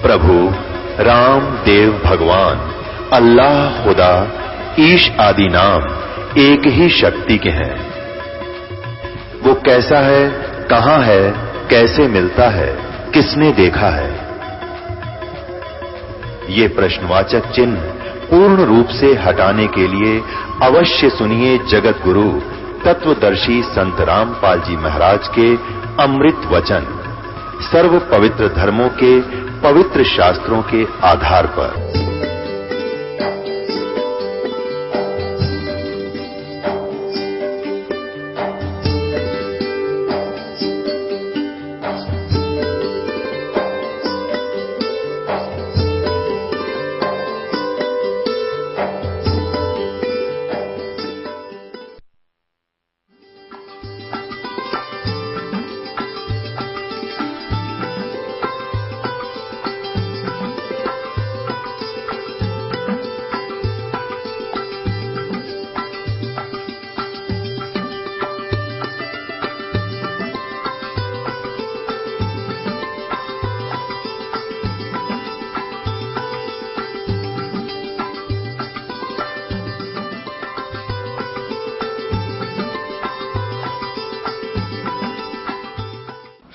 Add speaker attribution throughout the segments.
Speaker 1: प्रभु राम देव भगवान अल्लाह खुदा ईश आदि नाम एक ही शक्ति के हैं। वो कैसा है, कहां है, कैसे मिलता है, किसने देखा है? ये प्रश्नवाचक चिन्ह पूर्ण रूप से हटाने के लिए अवश्य सुनिए जगत गुरु तत्वदर्शी संत रामपाल जी महाराज के अमृत वचन, सर्व पवित्र धर्मों के पवित्र शास्त्रों के आधार पर।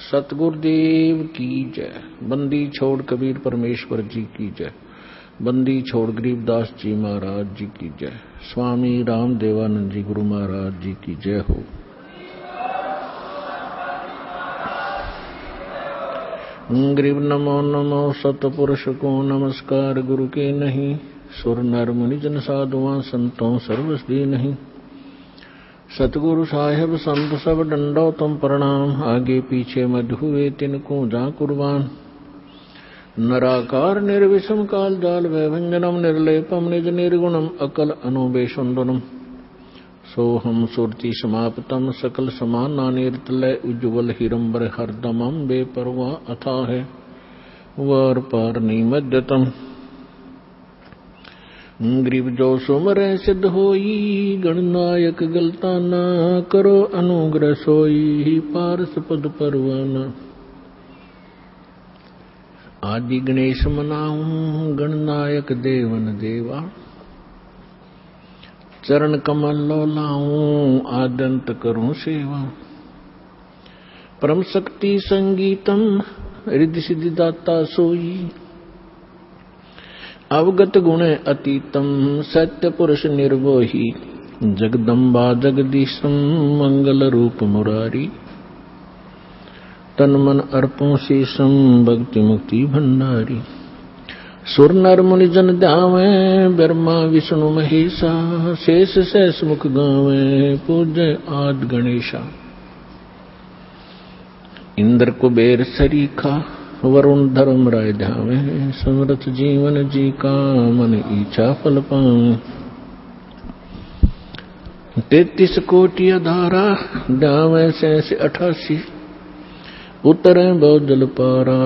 Speaker 2: सतगुरुदेव की जय। बंदी छोड़ कबीर परमेश्वर जी की जय। बंदी छोड़ गरीबदास जी महाराज जी की जय। स्वामी राम देवानंद जी गुरु महाराज जी की जय हो। गरीब नमो नमो सतपुरुष को नमस्कार गुरु के नहीं। सुर नर मुनि जन साधुआं संतों सर्वस्दी नहीं। सतगुरु साहेब संत सब डंडो तुम प्रणाम। आगे पीछे मध्य हुए तिनको जा कुर्बान। नराकार निर्विषम काल जाल वैभंजनम निर्लेपम निज निर्गुणम अकल अनुबेशुंदनम। सोहम सुरति समाप्तम सकल समाना निर्तलय उज्ज्वल हिरंबर हरदमम बेपरवा अथा है वर पार निमज्जतम। ग्रीब जो सुमर सिद्ध होई गणनायक गलता ना करो अनुग्रह सोई पारस पद परवाना। आदि गणेश मनाऊं गणनायक देवन देवा। चरण कमल लो लाऊं आदंत करूं सेवा। परम शक्ति संगीतम रिद्धि सिद्धि दाता सोई। अवगत गुण अतीतम सत्य पुरुष निर्वोही। जगदम्बा जगदीशम मंगल रूप मुरारी। तन मन अर्पों शेषम भक्ति मुक्ति भंडारी। सुर नर मुनि जन ध्यावे ब्रह्मा विष्णु महेशा। शेष शेष मुख गावे पूज्य आदि गणेशा। इंद्र कुबेर सरीखा वरुण धर्म राय ध्यावे। समृत जीवन जी का मन इच्छा फल पावे। 33 कोटि अधारा ध्यावे 88। उतरे बहुत जल पारा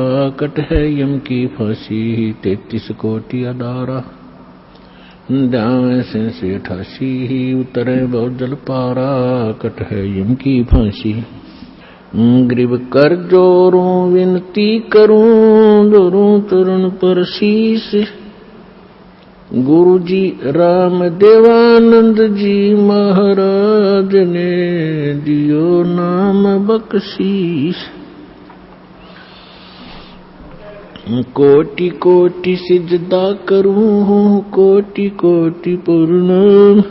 Speaker 2: कट है यम की फांसी। 33 कोटि अधारा ध्यावे 88। उतरे बहुत जल पारा कट है यम की फांसी। ग्रीब कर जोरूं विनती करूं जोरूं चरण पर शीश। गुरु जी राम देवानंद जी महाराज ने दियो नाम बख्शीश। कोटि कोटि सिजदा करूं कोटि कोटि प्रणाम।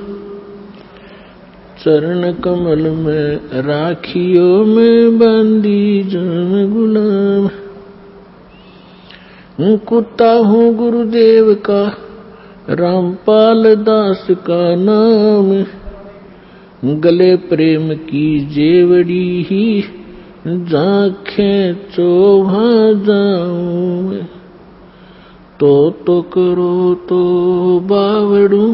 Speaker 2: चरण कमल में राखियो में बंदी जन गुलाम। कुत्ता हूँ गुरुदेव का रामपाल दास का नाम। गले प्रेम की जेवड़ी ही जाखें चोभा जाऊं। तो करो तो बावड़ू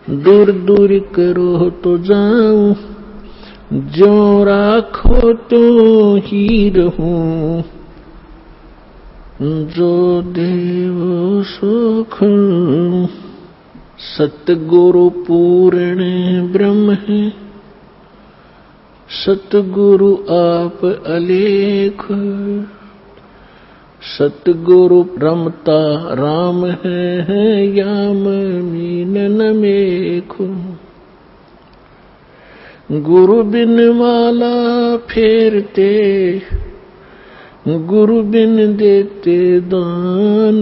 Speaker 2: दूर दूर करो तो जाऊं। जो राखो तो ही रहूं। जो देव सुख सतगुरु पूर्ण ब्रह्म है। सतगुरु आप अलेख सतगुरु रमता राम है याम मीन न मेखो। गुरु बिन माला फेरते, गुरु बिन देते दान।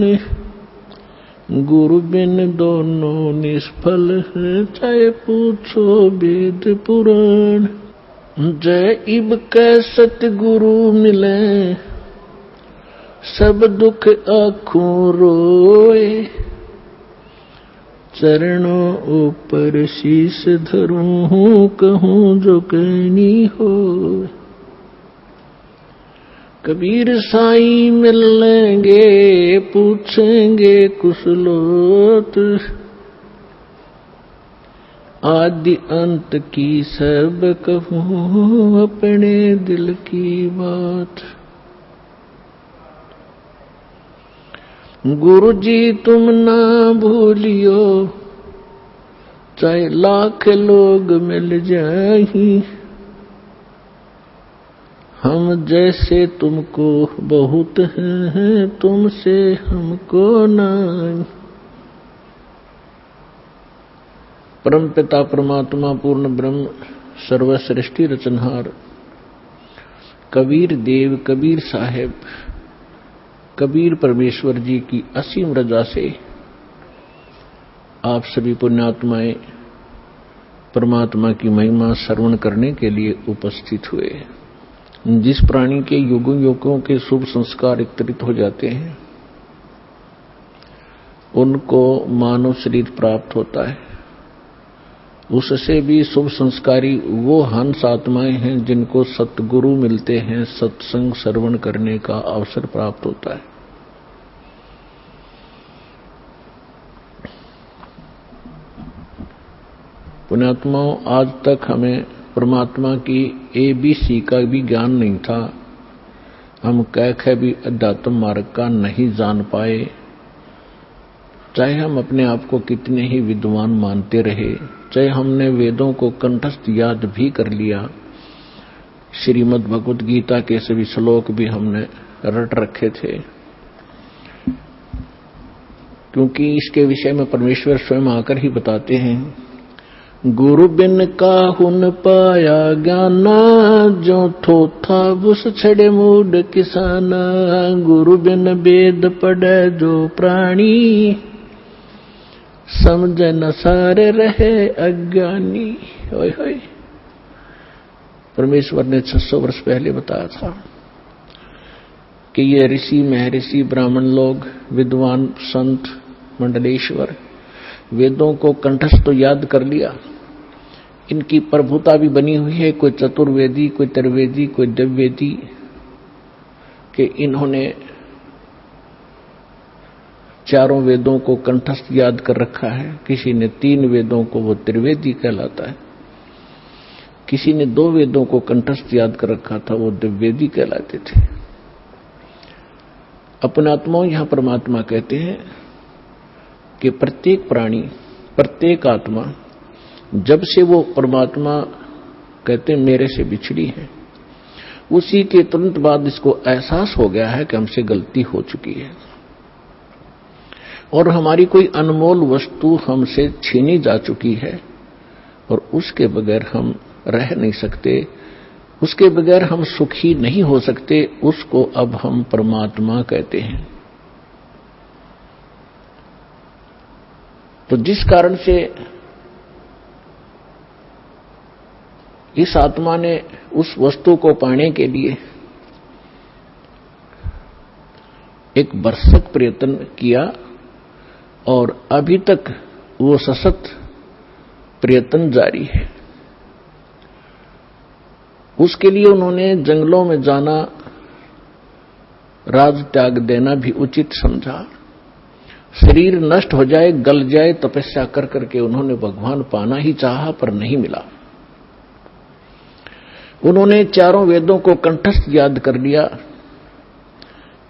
Speaker 2: गुरु बिन दोनों निष्फल है, चाहे पूछो वेद पुराण। जय इब कै सतगुरु मिले, सब दुख आँखों रोए। चरणों ऊपर शीश धरूं, कहूं जो कहनी हो। कबीर साईं मिल लेंगे, पूछेंगे कुशलोत। आदि अंत की सब कहूं, अपने दिल की बात। गुरु जी तुम ना भूलियो, चाहे लाख लोग मिल जाएं। हम जैसे तुमको बहुत हैं, तुमसे हमको नहीं। परम पिता परमात्मा पूर्ण ब्रह्म सर्वसृष्टि रचनहार कबीर देव कबीर साहेब कबीर परमेश्वर जी की असीम रजा से आप सभी पुण्यात्माएं परमात्मा की महिमा श्रवण करने के लिए उपस्थित हुए। जिस प्राणी के युगों युगों के शुभ संस्कार एकत्रित हो जाते हैं, उनको मानव शरीर प्राप्त होता है। उससे भी शुभ संस्कारी वो हंस आत्माएं हैं जिनको सतगुरु मिलते हैं, सत्संग श्रवण करने का अवसर प्राप्त होता है। पुण्यात्माओं, आज तक हमें परमात्मा की ABC का भी ज्ञान नहीं था। हम कह भी अध्यात्म मार्ग का नहीं जान पाए, चाहे हम अपने आप को कितने ही विद्वान मानते रहे, चाहे हमने वेदों को कंठस्थ याद भी कर लिया, श्रीमद् भगवत गीता के सभी श्लोक भी हमने रट रखे थे, क्योंकि इसके विषय में परमेश्वर स्वयं आकर ही बताते हैं, गुरु बिन काहुन पाया ज्ञाना, जो थोथा बुस छड़े मूड किसाना। गुरु बिन वेद पढ़े जो प्राणी, समझ न सारे रहे अज्ञानी। होय होय। परमेश्वर ने 600 वर्ष पहले बताया था कि ये ऋषि महर्षि ब्राह्मण लोग, विद्वान संत मंडलेश्वर वेदों को कंठस्थ तो याद कर लिया, इनकी प्रभुता भी बनी हुई है। कोई चतुर्वेदी, कोई त्रिवेदी, कोई दिव्यवेदी के इन्होंने चारों वेदों को कंठस्थ याद कर रखा है। किसी ने 3 वेदों को, वो त्रिवेदी कहलाता है। किसी ने 2 वेदों को कंठस्थ याद कर रखा था, वो दिव्यवेदी कहलाते थे। अपने आत्माओं, यहां परमात्मा कहते हैं कि प्रत्येक प्राणी, प्रत्येक आत्मा, जब से वो परमात्मा कहते हैं मेरे से बिछड़ी है, उसी के तुरंत बाद इसको एहसास हो गया है कि हमसे गलती हो चुकी है और हमारी कोई अनमोल वस्तु हमसे छीनी जा चुकी है और उसके बगैर हम रह नहीं सकते, उसके बगैर हम सुखी नहीं हो सकते। उसको अब हम परमात्मा कहते हैं। तो जिस कारण से इस आत्मा ने उस वस्तु को पाने के लिए एक भरसक प्रयत्न किया और अभी तक वो सशक्त प्रयत्न जारी है। उसके लिए उन्होंने जंगलों में जाना, राज त्याग देना भी उचित समझा। शरीर नष्ट हो जाए, गल जाए, तपस्या कर करके उन्होंने भगवान पाना ही चाहा, पर नहीं मिला। उन्होंने चारों वेदों को कंठस्थ याद कर लिया,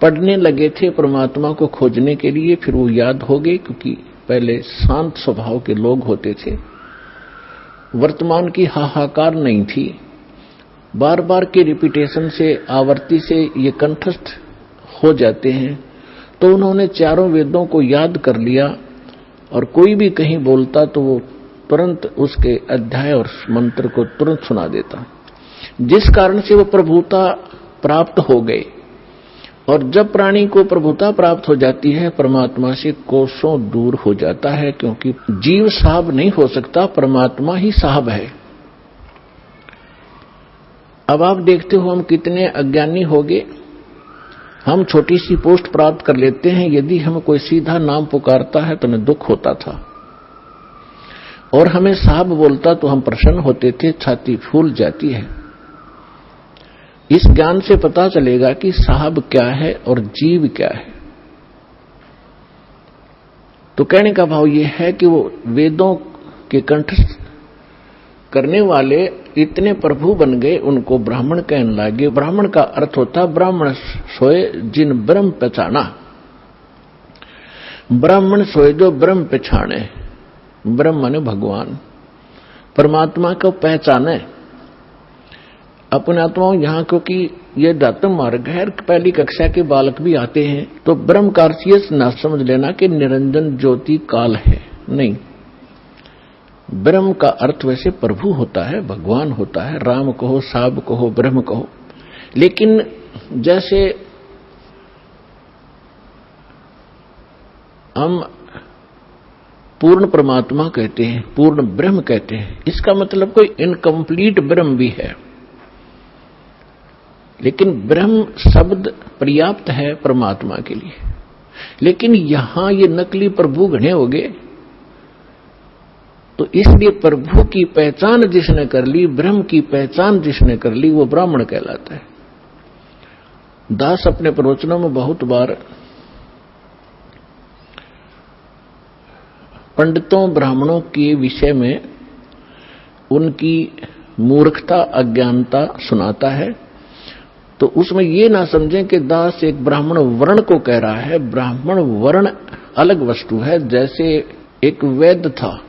Speaker 2: पढ़ने लगे थे परमात्मा को खोजने के लिए। फिर वो याद हो गए, क्योंकि पहले शांत स्वभाव के लोग होते थे, वर्तमान की हाहाकार नहीं थी। बार बार के रिपीटेशन से, आवर्ती से ये कंठस्थ हो जाते हैं, तो उन्होंने चारों वेदों को याद कर लिया और कोई भी कहीं बोलता तो वो तुरंत उसके अध्याय और मंत्र को तुरंत सुना देता, जिस कारण से वो प्रभुता प्राप्त हो गए। और जब प्राणी को प्रभुता प्राप्त हो जाती है, परमात्मा से कोसों दूर हो जाता है, क्योंकि जीव साहब नहीं हो सकता, परमात्मा ही साहब है। अब आप देखते हो हम कितने अज्ञानी हो गए। हम छोटी सी पोस्ट प्राप्त कर लेते हैं, यदि हम कोई सीधा नाम पुकारता है तो हमें दुख होता था, और हमें साहब बोलता तो हम प्रसन्न होते थे, छाती फूल जाती है। इस ज्ञान से पता चलेगा कि साहब क्या है और जीव क्या है। तो कहने का भाव यह है कि वो वेदों के कंठस्थ करने वाले इतने प्रभु बन गए, उनको ब्राह्मण कहने लगे। ब्राह्मण का अर्थ होता ब्राह्मण सोए जिन ब्रह्म पहचाना। ब्राह्मण सोए जो ब्रह्म पहचाने, ब्रह्म माने भगवान, परमात्मा को पहचाने अपने आत्माओं। यहां क्योंकि यह दातम मार्ग है, पहली कक्षा के बालक भी आते हैं, तो ब्रह्म का अर्थ ये ना समझ लेना कि निरंजन ज्योति काल है, नहीं। ब्रह्म का अर्थ वैसे प्रभु होता है, भगवान होता है, राम कहो, साब कहो, ब्रह्म कहो। लेकिन जैसे हम पूर्ण परमात्मा कहते हैं, पूर्ण ब्रह्म कहते हैं, इसका मतलब कोई इनकम्प्लीट ब्रह्म भी है। लेकिन ब्रह्म शब्द पर्याप्त है परमात्मा के लिए। लेकिन यहां ये नकली प्रभु घने हो गए, तो इसलिए प्रभु की पहचान जिसने कर ली, ब्रह्म की पहचान जिसने कर ली, वो ब्राह्मण कहलाता है। दास अपने प्रवचनों में बहुत बार पंडितों ब्राह्मणों के विषय में उनकी मूर्खता अज्ञानता सुनाता है। तो उसमें ये ना समझें कि दास एक ब्राह्मण वर्ण को कह रहा है। ब्राह्मण वर्ण अलग वस्तु है। जैसे एक वैद्य था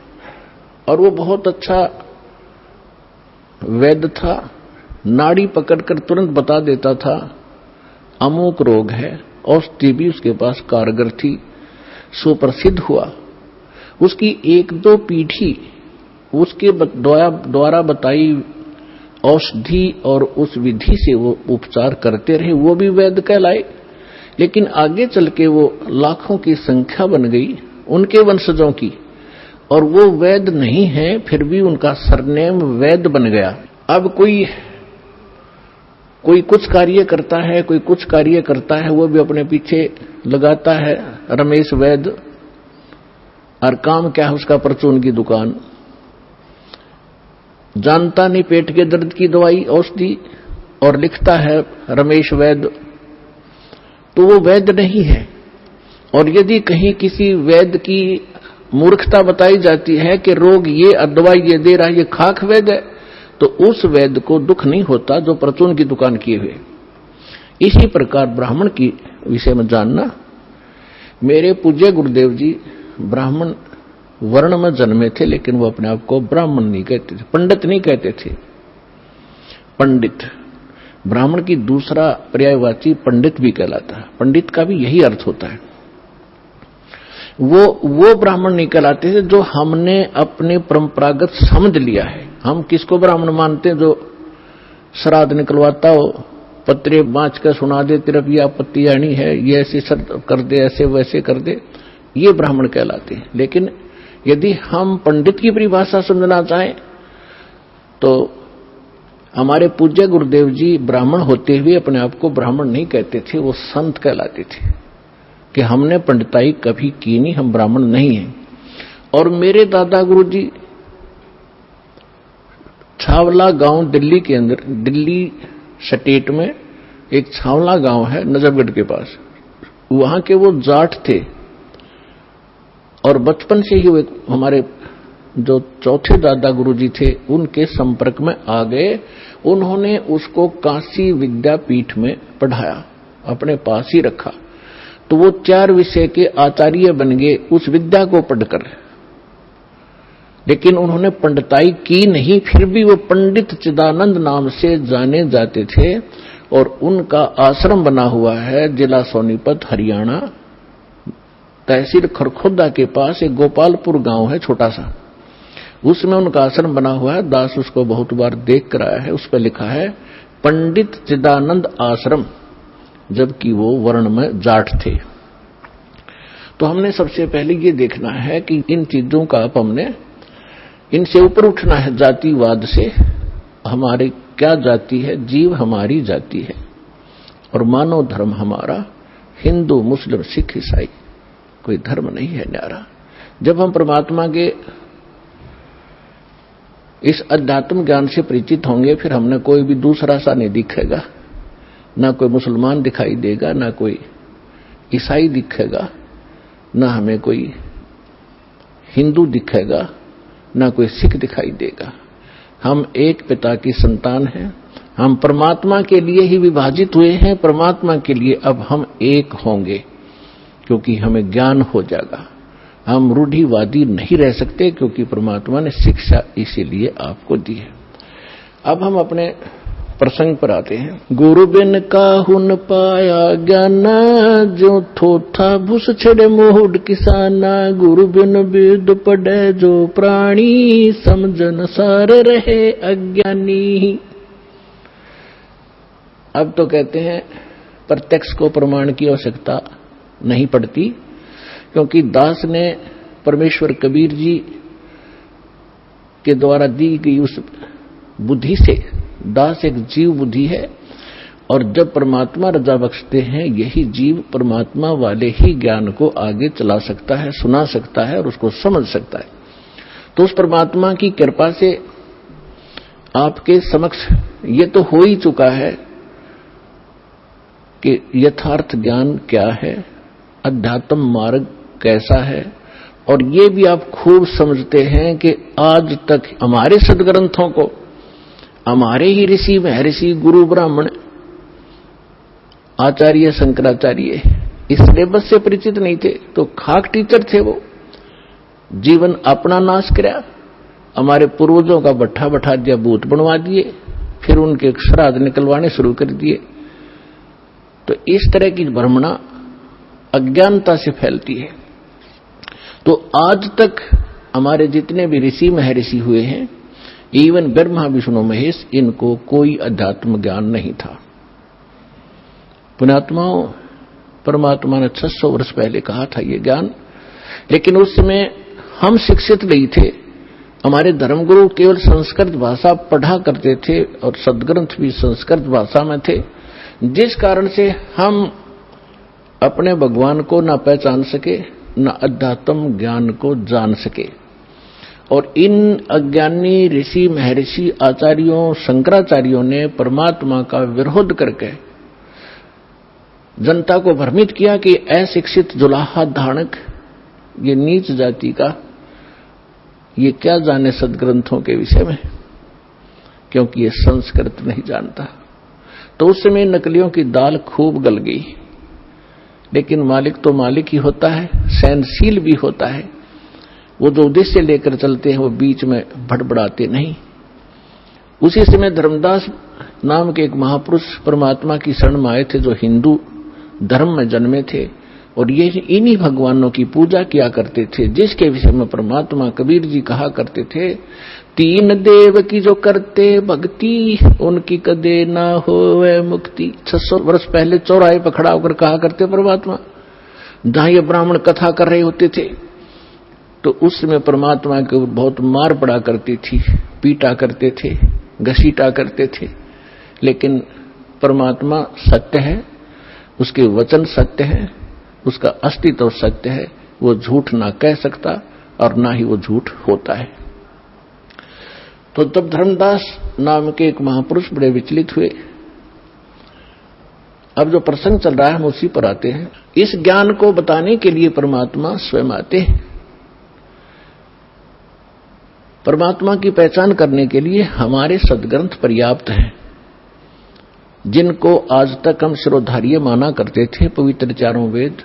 Speaker 2: और वो बहुत अच्छा वैद्य था, नाड़ी पकड़कर तुरंत बता देता था अमुक रोग है, औषधि भी उसके पास कारगर थी, सुप्रसिद्ध हुआ। उसकी एक दो पीढ़ी उसके द्वारा बताई औषधि और उस विधि से वो उपचार करते रहे, वो भी वैद्य कहलाए। लेकिन आगे चल के वो लाखों की संख्या बन गई उनके वंशजों की, और वो वैद्य नहीं है, फिर भी उनका सरनेम वैद्य बन गया। अब कोई कुछ कार्य करता है, कोई कुछ कार्य करता है, वो भी अपने पीछे लगाता है रमेश वैद्य, और काम क्या है उसका, परचून की दुकान। जानता नहीं पेट के दर्द की दवाई औषधि, और लिखता है रमेश वैद्य, तो वो वैद्य नहीं है। और यदि कहीं किसी वैद्य की मूर्खता बताई जाती है कि रोग ये दवाई ये दे रहा है, ये खाक वैद्य है, तो उस वैद्य को दुख नहीं होता जो परचून की दुकान किए हुए। इसी प्रकार ब्राह्मण की विषय में जानना। मेरे पूज्य गुरुदेव जी ब्राह्मण वर्ण में जन्मे थे, लेकिन वो अपने आप को ब्राह्मण नहीं कहते थे, पंडित नहीं कहते थे, पंडित। ब्राह्मण की दूसरा पर्यायवाची पंडित भी कहलाता है। पंडित का भी यही अर्थ होता है। वो ब्राह्मण नहीं कहलाते थे जो हमने अपने परंपरागत समझ लिया है। हम किसको ब्राह्मण मानते हैं? जो श्राद्ध निकलवाता हो, पत्रे बाँच कर सुना दे, तेरा ये आपत्ति आनी है, ये ऐसे कर दे, ऐसे वैसे कर दे, ये ब्राह्मण कहलाते हैं। लेकिन यदि हम पंडित की परिभाषा समझना चाहें तो हमारे पूज्य गुरुदेव जी ब्राह्मण होते हुए अपने आप को ब्राह्मण नहीं कहते थे, वो संत कहलाते थे कि हमने पंडिताई कभी की नहीं, हम ब्राह्मण नहीं हैं। और मेरे दादा गुरुजी छावला गांव दिल्ली के अंदर, दिल्ली स्टेट में एक छावला गांव है नजफगढ़ के पास, वहां के वो जाट थे। और बचपन से ही वो हमारे जो चौथे दादा गुरुजी थे उनके संपर्क में आ गए। उन्होंने उसको काशी विद्यापीठ में पढ़ाया, अपने पास ही रखा, तो वो 4 विषय के आचार्य बन गए उस विद्या को पढ़कर। लेकिन उन्होंने पंडिताई की नहीं, फिर भी वो पंडित चिदानंद नाम से जाने जाते थे। और उनका आश्रम बना हुआ है जिला सोनीपत हरियाणा, तहसील खरखोदा के पास एक गोपालपुर गांव है छोटा सा, उसमें उनका आश्रम बना हुआ है। दास उसको बहुत बार देख कर आया है। उस पर लिखा है पंडित चिदानंद आश्रम, जबकि वो वर्ण में जाट थे। तो हमने सबसे पहले ये देखना है कि इन चीजों का हमने इनसे ऊपर उठना है, जातिवाद से। हमारी क्या जाति है? जीव हमारी जाति है और मानव धर्म हमारा हिंदू मुस्लिम सिख ईसाई, कोई धर्म नहीं है न्यारा। जब हम परमात्मा के इस अध्यात्म ज्ञान से परिचित होंगे, फिर हमने कोई भी दूसरा सा नहीं दिखेगा, ना कोई मुसलमान दिखाई देगा, ना कोई ईसाई दिखेगा, ना हमें कोई हिंदू दिखेगा, ना कोई सिख दिखाई देगा। हम एक पिता की संतान हैं, हम परमात्मा के लिए ही विभाजित हुए हैं, परमात्मा के लिए अब हम एक होंगे, क्योंकि हमें ज्ञान हो जाएगा। हम रूढ़िवादी नहीं रह सकते, क्योंकि परमात्मा ने शिक्षा इसीलिए आपको दी है। अब हम अपने प्रसंग पर आते हैं। गुरु बिन काहुन पाया ज्ञान, जो थोथा भूस छड़े मोहड किसाना। गुरु बिन वेद पढ़े जो प्राणी, समझन सार रहे अज्ञानी। अब तो कहते हैं प्रत्यक्ष को प्रमाण की आवश्यकता नहीं पड़ती, क्योंकि दास ने परमेश्वर कबीर जी के द्वारा दी गई उस बुद्धि से, दास एक जीव बुद्धि है, और जब परमात्मा रजा बख्शते हैं, यही जीव परमात्मा वाले ही ज्ञान को आगे चला सकता है, सुना सकता है और उसको समझ सकता है। तो उस परमात्मा की कृपा से आपके समक्ष ये तो हो ही चुका है कि यथार्थ ज्ञान क्या है, अध्यात्म मार्ग कैसा है, और ये भी आप खूब समझते हैं कि आज तक हमारे सदग्रंथों को हमारे ही ऋषि महर्षि गुरु ब्राह्मण आचार्य शंकराचार्य इस सिलेबस से परिचित नहीं थे, तो खाक टीचर थे। वो जीवन अपना नाश कराया, हमारे पूर्वजों का भट्ठा बैठा दिया, भूत बनवा दिए, फिर उनके श्राद्ध निकलवाने शुरू कर दिए। तो इस तरह की भ्रमणा अज्ञानता से फैलती है। तो आज तक हमारे जितने भी ऋषि महर्षि हुए हैं, इवन ब्रह्मा विष्णु महेश, इनको कोई अध्यात्म ज्ञान नहीं था। पुण्यात्माओं, परमात्मा ने 600 वर्ष पहले कहा था ये ज्ञान, लेकिन उस समय हम शिक्षित नहीं थे। हमारे धर्मगुरु केवल संस्कृत भाषा पढ़ा करते थे और सदग्रंथ भी संस्कृत भाषा में थे, जिस कारण से हम अपने भगवान को न पहचान सके, न अध्यात्म ज्ञान को जान सके। और इन अज्ञानी ऋषि महर्षि आचार्यों शंकराचार्यों ने परमात्मा का विरोध करके जनता को भ्रमित किया कि अशिक्षित जुलाहा धारणक, ये नीच जाति का, ये क्या जाने सदग्रंथों के विषय में, क्योंकि ये संस्कृत नहीं जानता। तो उस समय नकलियों की दाल खूब गल गई, लेकिन मालिक तो मालिक ही होता है, सहनशील भी होता है। वो जो उद्देश्य लेकर चलते हैं वो बीच में भड़बड़ाते नहीं। उसी समय धर्मदास नाम के एक महापुरुष परमात्मा की शरण में आए थे, जो हिंदू धर्म में जन्मे थे, और ये इन्हीं भगवानों की पूजा किया करते थे, जिसके विषय में परमात्मा कबीर जी कहा करते थे, तीन देव की जो करते भक्ति, उनकी कदे ना होवे मुक्ति। 600 वर्ष पहले चौराहे पर खड़ा होकर कहा करते परमात्मा, जहां ये ब्राह्मण कथा कर रहे होते थे। तो उस समय परमात्मा के बहुत मार पड़ा करती थी, पीटा करते थे, घसीटा करते थे। लेकिन परमात्मा सत्य है, उसके वचन सत्य है, उसका अस्तित्व सत्य है, वो झूठ ना कह सकता और ना ही वो झूठ होता है। तो तब धर्मदास नाम के एक महापुरुष बड़े विचलित हुए। अब जो प्रसंग चल रहा है हम उसी पर आते हैं। इस ज्ञान को बताने के लिए परमात्मा स्वयं आते हैं। परमात्मा की पहचान करने के लिए हमारे सदग्रंथ पर्याप्त हैं, जिनको आज तक हम शिरोधार्य माना करते थे। पवित्र चारों वेद,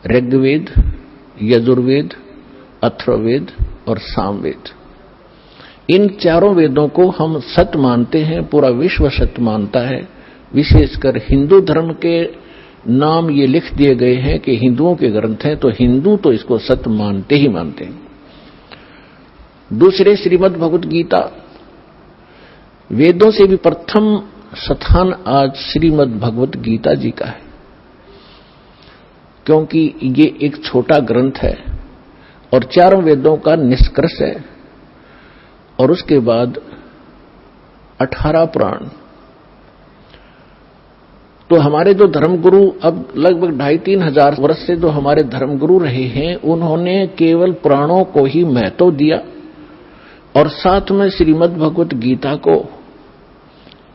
Speaker 2: ऋग्वेद, यजुर्वेद, अथर्ववेद और सामवेद, इन चारों वेदों को हम सत्य मानते हैं, पूरा विश्व सत्य मानता है। विशेषकर हिंदू धर्म के नाम ये लिख दिए गए हैं कि हिंदुओं के ग्रंथ हैं, तो हिंदू तो इसको सत्य मानते ही मानते हैं। दूसरे श्रीमद् भगवत गीता, वेदों से भी प्रथम स्थान आज श्रीमद् भगवत गीता जी का है, क्योंकि ये एक छोटा ग्रंथ है और चारों वेदों का निष्कर्ष है, और उसके बाद 18 पुराण। तो हमारे जो धर्मगुरु अब लगभग 2,500-3 हजार वर्ष से जो हमारे धर्मगुरु रहे हैं, उन्होंने केवल पुराणों को ही महत्व दिया और साथ में श्रीमद् भगवत गीता को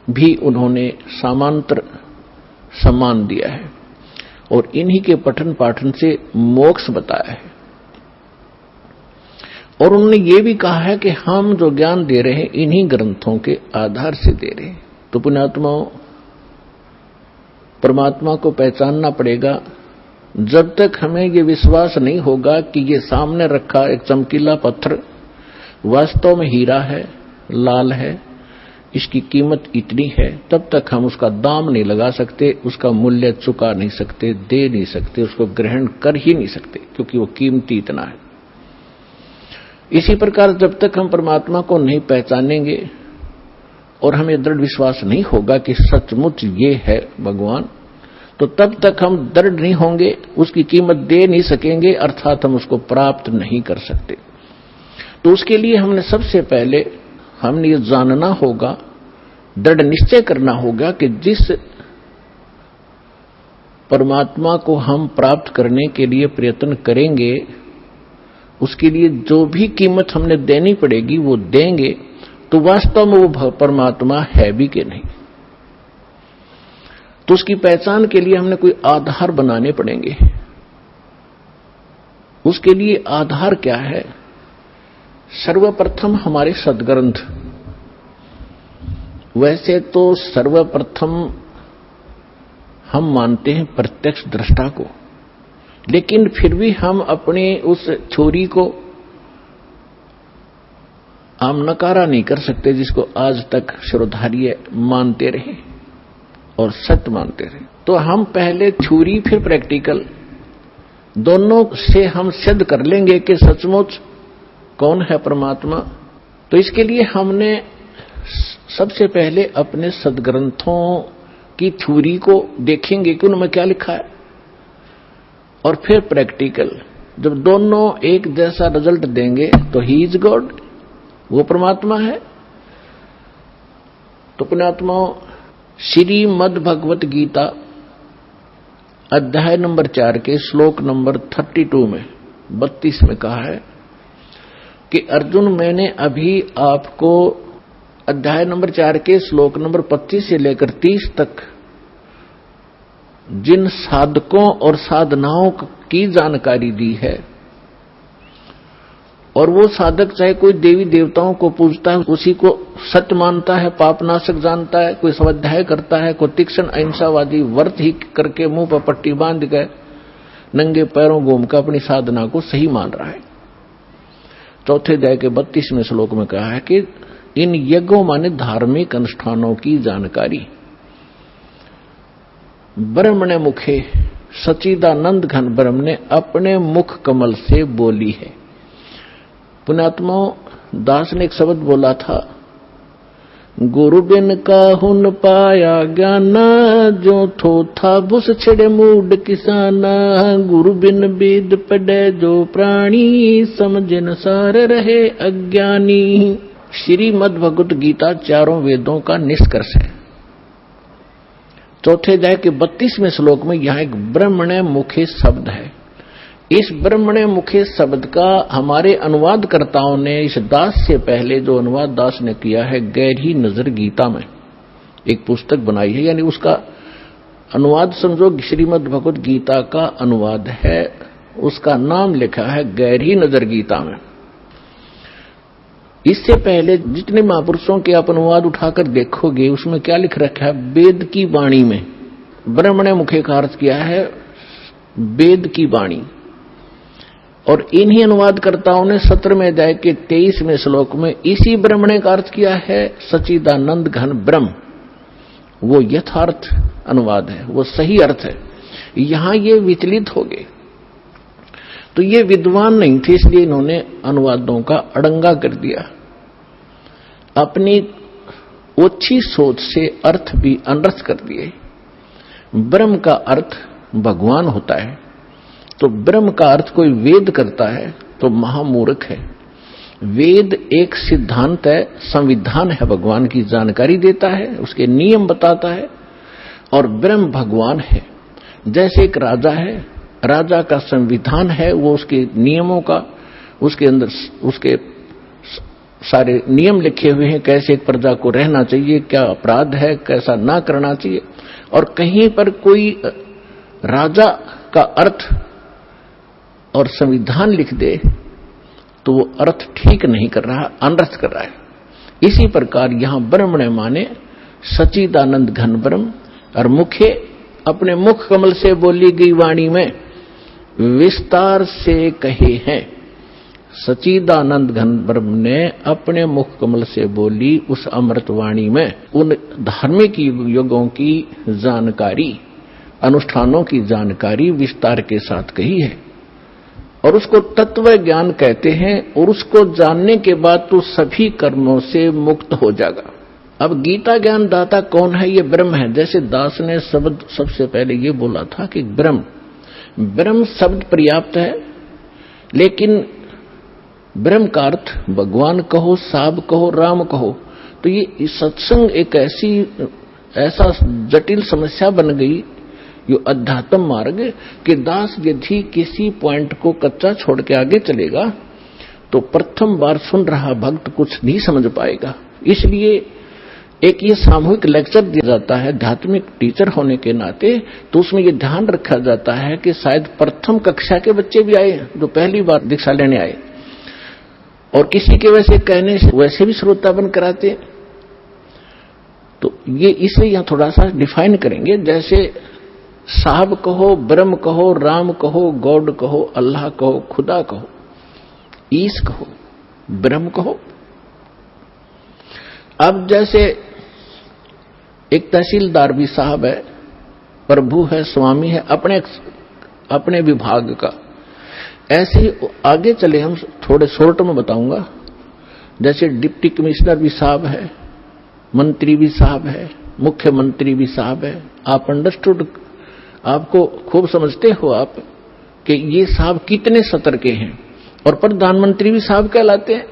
Speaker 2: भी उन्होंने समांतर सम्मान दिया है और इन्हीं के पठन पाठन से मोक्ष बताया है। और उन्होंने ये भी कहा है कि हम जो ज्ञान दे रहे हैं इन्हीं ग्रंथों के आधार से दे रहे हैं। तो पुण्यात्माओं, परमात्मा को पहचानना पड़ेगा। जब तक हमें ये विश्वास नहीं होगा कि ये सामने रखा एक चमकीला पत्थर वास्तव में हीरा है, लाल है, इसकी कीमत इतनी है, तब तक हम उसका दाम नहीं लगा सकते, उसका मूल्य चुका नहीं सकते, दे नहीं सकते, उसको ग्रहण कर ही नहीं सकते, क्योंकि वो कीमती इतना है। इसी प्रकार जब तक हम परमात्मा को नहीं पहचानेंगे और हमें दृढ़ विश्वास नहीं होगा कि सचमुच ये है भगवान, तो तब तक हम दृढ़ नहीं होंगे, उसकी कीमत दे नहीं सकेंगे, अर्थात हम उसको प्राप्त नहीं कर सकते। तो उसके लिए हमने सबसे पहले हमने ये जानना होगा, दृढ़ निश्चय करना होगा कि जिस परमात्मा को हम प्राप्त करने के लिए प्रयत्न करेंगे, उसके लिए जो भी कीमत हमने देनी पड़ेगी वो देंगे, तो वास्तव में वो परमात्मा है भी कि नहीं। तो उसकी पहचान के लिए हमने कोई आधार बनाने पड़ेंगे। उसके लिए आधार क्या है? सर्वप्रथम हमारे सद्ग्रंथ। वैसे तो सर्वप्रथम हम मानते हैं प्रत्यक्ष दृष्टा को, लेकिन फिर भी हम अपने उस थ्योरी को हम नकारा नहीं कर सकते, जिसको आज तक श्रोधार्य मानते रहे और सत्य मानते रहे। तो हम पहले थ्योरी फिर प्रैक्टिकल दोनों से हम सिद्ध कर लेंगे कि सचमुच कौन है परमात्मा। तो इसके लिए हमने सबसे पहले अपने सद्ग्रंथों की थ्योरी को देखेंगे कि उनमें क्या लिखा है, और फिर प्रैक्टिकल। जब दोनों एक जैसा रिजल्ट देंगे तो ही इज गॉड, वो परमात्मा है। तो पुण्यात्माओं, श्रीमद् भगवत गीता अध्याय नंबर 4 के श्लोक नंबर 32 में 32 में कहा है कि अर्जुन, मैंने अभी आपको अध्याय नंबर 4 के श्लोक नंबर 25 से लेकर 30 तक जिन साधकों और साधनाओं की जानकारी दी है, और वो साधक चाहे कोई देवी देवताओं को पूजता है, उसी को सत्य मानता है, पापनाशक जानता है, कोई स्वाध्याय करता है, कोई तीक्ष्ण अहिंसावादी व्रत ही करके मुंह पर पट्टी बांध गए नंगे पैरों घूम कर अपनी साधना को सही मान रहा है। चौथे अध्याय के 32वें श्लोक में कहा है कि इन यज्ञों माने धार्मिक अनुष्ठानों की जानकारी ब्रह्मणे मुखे सच्चिदानंद घन ब्रह्म ने अपने मुख कमल से बोली है। पुण्यात्माओं, दास ने एक शब्द बोला था, गुरु बिन काहुन पाया ज्ञान, जो थो था बुस छिड़े मूड किसाना, गुरु बिन वेद पढ़े जो प्राणी, समझन सार रहे अज्ञानी। श्रीमद् भगवत गीता चारों वेदों का निष्कर्ष है। चौथे अध्याय के 32वें श्लोक में यहां एक ब्रह्मणे मुखे शब्द है। इस ब्रह्मणे मुखे शब्द का हमारे अनुवादकर्ताओं ने इस दास से पहले जो अनुवाद दास ने किया है, गहरी नजर गीता में एक पुस्तक बनाई है, यानी उसका अनुवाद समझो श्रीमद् भगवत गीता का अनुवाद है, उसका नाम लिखा है गहरी नजर गीता में। इससे पहले जितने महापुरुषों के आप अनुवाद उठाकर देखोगे, उसमें क्या लिख रखा है? वेद की वाणी में ब्रह्मणे मुखे का अर्थ किया है वेद की वाणी। और इन्हीं अनुवादकर्ताओं ने 17वें अध्याय के 23वें श्लोक में इसी ब्रह्मणे का अर्थ किया है सच्चिदानंद घन ब्रह्म। वो यथार्थ अनुवाद है, वो सही अर्थ है। यहां ये विचलित हो गए। तो ये विद्वान नहीं थे, इसलिए इन्होंने अनुवादों का अड़ंगा कर दिया। अपनी ओछी सोच से अर्थ भी अनर्थ कर दिए। ब्रह्म का अर्थ भगवान होता है, तो ब्रह्म का अर्थ कोई वेद करता है तो महामूर्ख है। वेद एक सिद्धांत है, संविधान है, भगवान की जानकारी देता है, उसके नियम बताता है, और ब्रह्म भगवान है। जैसे एक राजा है, राजा का संविधान है, वो उसके नियमों का, उसके अंदर उसके सारे नियम लिखे हुए हैं, कैसे एक प्रजा को रहना चाहिए, क्या अपराध है, कैसा ना करना चाहिए। और कहीं पर कोई राजा का अर्थ और संविधान लिख दे तो वो अर्थ ठीक नहीं कर रहा, अनर्थ कर रहा है। इसी प्रकार यहां ब्रह्म ने माने सच्चिदानंद घन ब्रह्म, और मुखे अपने मुख कमल से बोली गई वाणी में विस्तार से कहे हैं। सच्चिदानंद घन ब्रह्म ने अपने मुख कमल से बोली उस अमृत वाणी में उन धार्मिक युगों की जानकारी, अनुष्ठानों की जानकारी विस्तार के साथ कही है, और उसको तत्व ज्ञान कहते हैं। और उसको जानने के बाद तो सभी कर्मों से मुक्त हो जाएगा। अब गीता ज्ञान दाता कौन है? ये ब्रह्म है। जैसे दास ने शब्द सबसे पहले ये बोला था कि ब्रह्म शब्द पर्याप्त है, लेकिन ब्रह्म का अर्थ भगवान कहो, साब कहो, राम कहो, तो ये सत्संग एक ऐसा जटिल समस्या बन गई, ये अध्यात्म मार्ग, कि दास यदि किसी पॉइंट को कच्चा छोड़ के आगे चलेगा तो प्रथम बार सुन रहा भक्त कुछ नहीं समझ पाएगा। इसलिए एक ये सामूहिक लेक्चर दिया जाता है आध्यात्मिक टीचर होने के नाते, तो उसमें ये ध्यान रखा जाता है कि शायद प्रथम कक्षा के बच्चे भी आए जो पहली बार दीक्षा लेने आए, और किसी के वैसे कहने से वैसे भी श्रोता बन कराते। तो ये इसलिए यहां थोड़ा सा डिफाइन करेंगे। जैसे साहब कहो, ब्रह्म कहो, राम कहो, गॉड कहो, अल्लाह कहो, खुदा कहो, ईश कहो, ब्रह्म कहो। अब जैसे एक तहसीलदार भी साहब है, प्रभु है, स्वामी है अपने विभाग का। ऐसे ही आगे चले, हम थोड़े शॉर्ट में बताऊंगा। जैसे डिप्टी कमिश्नर भी साहब है, मंत्री भी साहब है, मुख्यमंत्री भी साहब है। आप अंडरस्टूड, आपको खूब समझते हो आप कि ये साहब कितने सतर के हैं। और प्रधानमंत्री भी साहब कहलाते हैं,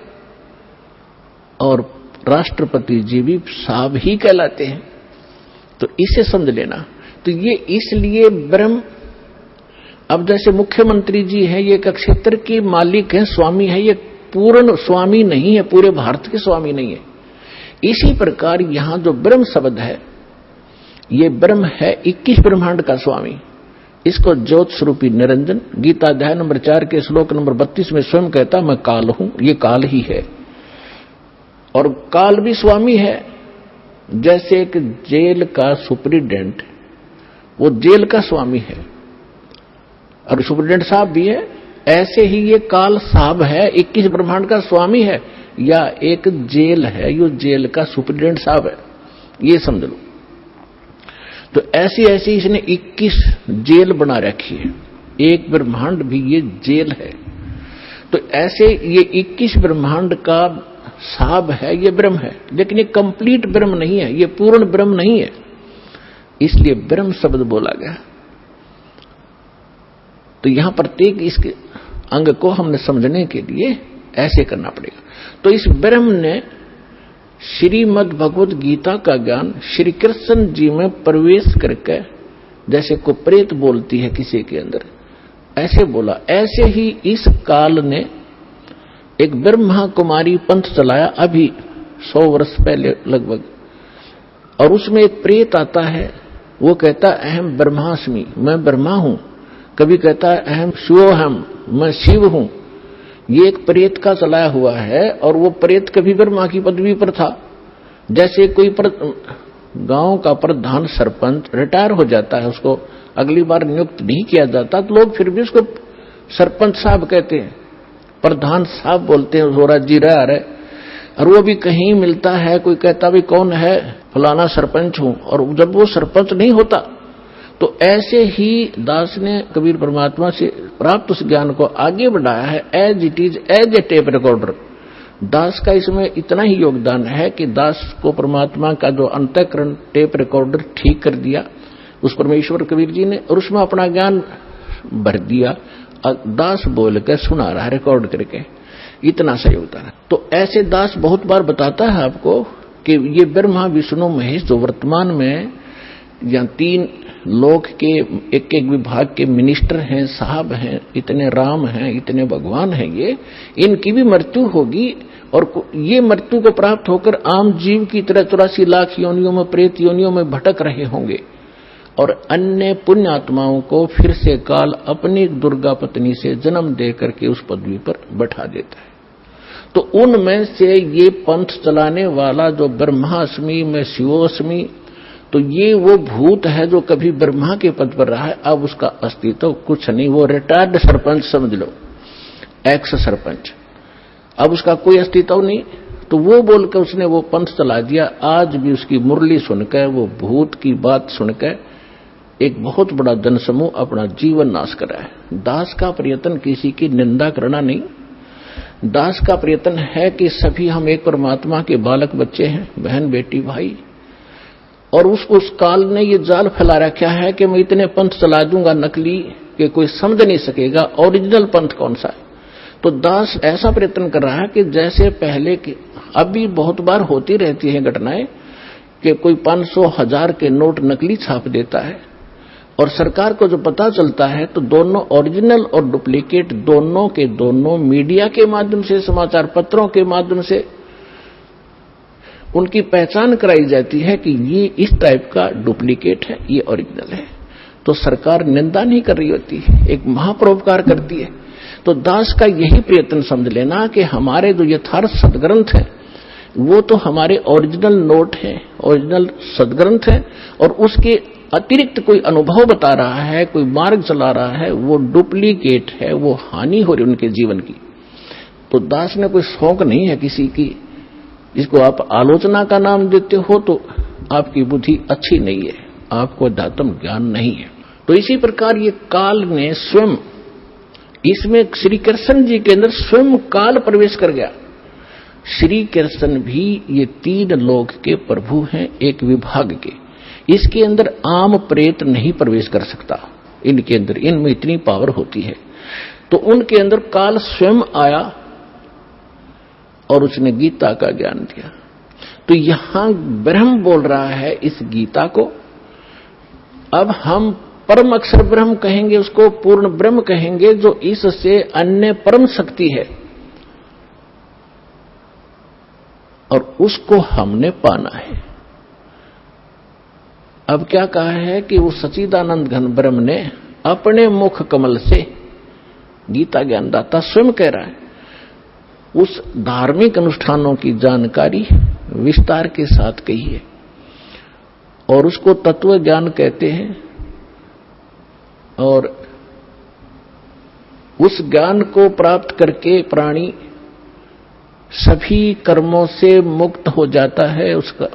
Speaker 2: और राष्ट्रपति जी भी साहब ही कहलाते हैं। तो इसे समझ लेना। तो ये इसलिए ब्रह्म, अब जैसे मुख्यमंत्री जी हैं, ये एक क्षेत्र के मालिक हैं, स्वामी है, ये पूर्ण स्वामी नहीं है, पूरे भारत के स्वामी नहीं है। इसी प्रकार यहां जो ब्रह्म शब्द है, ये ब्रह्म है 21 ब्रह्मांड का स्वामी। इसको ज्योत स्वरूपी निरंजन गीता अध्याय नंबर 4 के श्लोक नंबर 32 में स्वयं कहता, मैं काल हूं। ये काल ही है, और काल भी स्वामी है। जैसे एक जेल का सुप्रिटेंडेंट, वो जेल का स्वामी है, और सुप्रिटेंडेंट साहब भी है, ऐसे ही ये काल साहब है, 21 ब्रह्मांड का स्वामी है, या एक जेल है, यो जेल का सुप्रिटेंडेंट साहब है, ये समझ लो। तो ऐसी ऐसी इसने 21 जेल बना रखी है, एक ब्रह्मांड भी ये जेल है। तो ऐसे ये 21 ब्रह्मांड का साहब है, ये ब्रह्म है, लेकिन ये कंप्लीट ब्रह्म नहीं है, ये पूर्ण ब्रह्म नहीं है, इसलिए ब्रह्म शब्द बोला गया। तो यहां प्रत्येक इसके अंग को हमने समझने के लिए ऐसे करना पड़ेगा। तो इस ब्रह्म ने श्रीमद् भगवत गीता का ज्ञान श्री कृष्ण जी में प्रवेश करके, जैसे को प्रेत बोलती है किसी के अंदर, ऐसे बोला। ऐसे ही इस काल ने एक ब्रह्मा कुमारी पंथ चलाया अभी 100 वर्ष पहले लगभग, और उसमें एक प्रेत आता है, वो कहता अहम ब्रह्मास्मि, मैं ब्रह्मा हूं। कभी कहता है अहम शिवोहम, मैं शिव हूं। ये एक प्रेत का चलाया हुआ है, और वो प्रेत कभी ब्रह्मा की पदवी पर था। जैसे कोई गांव का प्रधान सरपंच रिटायर हो जाता है, उसको अगली बार नियुक्त नहीं किया जाता, तो लोग फिर भी उसको सरपंच साहब कहते हैं, प्रधान साहब बोलते हैं, वो राज्य रहा है। और वो भी कहीं मिलता है, कोई कहता भी कौन है, फलाना सरपंच हूं, और जब वो सरपंच नहीं होता तो ऐसे ही दास ने कबीर परमात्मा से प्राप्त उस ज्ञान को आगे बढ़ाया है as it is, as a tape recorder. Das का इसमें इतना ही योगदान है कि दास को परमात्मा का जो अंतःकरण टेप रिकॉर्डर ठीक कर दिया उस परमेश्वर कबीर जी ने, और उसमें अपना ज्ञान भर दिया। दास बोल कर सुना रहा है रिकॉर्ड करके, इतना सा योगदान है। तो ऐसे दास बहुत बार बताता है आपको कि ये ब्रह्मा विष्णु महेश जो वर्तमान में या 3 लोक के एक एक विभाग के मिनिस्टर हैं, साहब हैं, इतने राम हैं, इतने भगवान हैं, ये इनकी भी मृत्यु होगी, और ये मृत्यु को प्राप्त होकर आम जीव की तरह 84 लाख योनियों में, प्रेत योनियों में भटक रहे होंगे, और अन्य पुण्य आत्माओं को फिर से काल अपनी दुर्गा पत्नी से जन्म दे करके उस पदवी पर बैठा देता है। तो उनमें से ये पंथ चलाने वाला जो ब्रह्मास्मि में शिवोस्मि, तो ये वो भूत है जो कभी ब्रह्मा के पद पर रहा है, अब उसका अस्तित्व कुछ नहीं, वो रिटायर्ड सरपंच समझ लो, एक्स सरपंच, अब उसका कोई अस्तित्व नहीं। तो वो बोलकर उसने वो पंथ चला दिया। आज भी उसकी मुरली सुनकर, वो भूत की बात सुनकर एक बहुत बड़ा जनसमूह अपना जीवन नाश कर रहा है। दास का प्रयत्न किसी की निंदा करना नहीं, दास का प्रयत्न है कि सभी हम एक परमात्मा के बालक बच्चे हैं, बहन बेटी भाई, और उस काल ने ये जाल फैला रखा है कि मैं इतने पंथ चला दूंगा नकली कि कोई समझ नहीं सकेगा ओरिजिनल पंथ कौन सा है। तो दास ऐसा प्रयत्न कर रहा है कि जैसे पहले के, अभी बहुत बार होती रहती है घटनाएं कि कोई 500,000 के नोट नकली छाप देता है, और सरकार को जो पता चलता है तो दोनों ओरिजिनल और डुप्लीकेट दोनों के दोनों मीडिया के माध्यम से, समाचार पत्रों के माध्यम से उनकी पहचान कराई जाती है कि ये इस टाइप का डुप्लीकेट है, ये ओरिजिनल है। तो सरकार निंदा नहीं कर रही होती, एक महापरोपकार करती है। तो दास का यही प्रयत्न समझ लेना कि हमारे जो यथार्थ सदग्रंथ हैं वो तो हमारे ओरिजिनल नोट हैं, ओरिजिनल सदग्रंथ हैं, और उसके अतिरिक्त कोई अनुभव बता रहा है, कोई मार्ग चला रहा है, वो डुप्लीकेट है, वो हानि हो रही उनके जीवन की। तो दास ने कोई शौक नहीं है किसी की, जिसको आप आलोचना का नाम देते हो तो आपकी बुद्धि अच्छी नहीं है, आपको अध्यात्म ज्ञान नहीं है। तो इसी प्रकार ये काल ने स्वयं, इसमें श्री कृष्ण जी के अंदर स्वयं काल प्रवेश कर गया। श्री कृष्ण भी ये 3 लोक के प्रभु हैं, एक विभाग के, इसके अंदर आम प्रेत नहीं प्रवेश कर सकता, इनके अंदर, इनमें इतनी पावर होती है। तो उनके अंदर काल स्वयं आया और उसने गीता का ज्ञान दिया। तो यहां ब्रह्म बोल रहा है इस गीता को। अब हम परम अक्षर ब्रह्म कहेंगे, उसको पूर्ण ब्रह्म कहेंगे, जो इससे अन्य परम शक्ति है, और उसको हमने पाना है। अब क्या कहा है कि वो सच्चिदानंद घन ब्रह्म ने अपने मुख कमल से, गीता ज्ञानदाता स्वयं कह रहा है, उस धार्मिक अनुष्ठानों की जानकारी विस्तार के साथ कही है, और उसको तत्व ज्ञान कहते हैं। और उस ज्ञान को प्राप्त करके प्राणी सभी कर्मों से मुक्त हो जाता है, उसका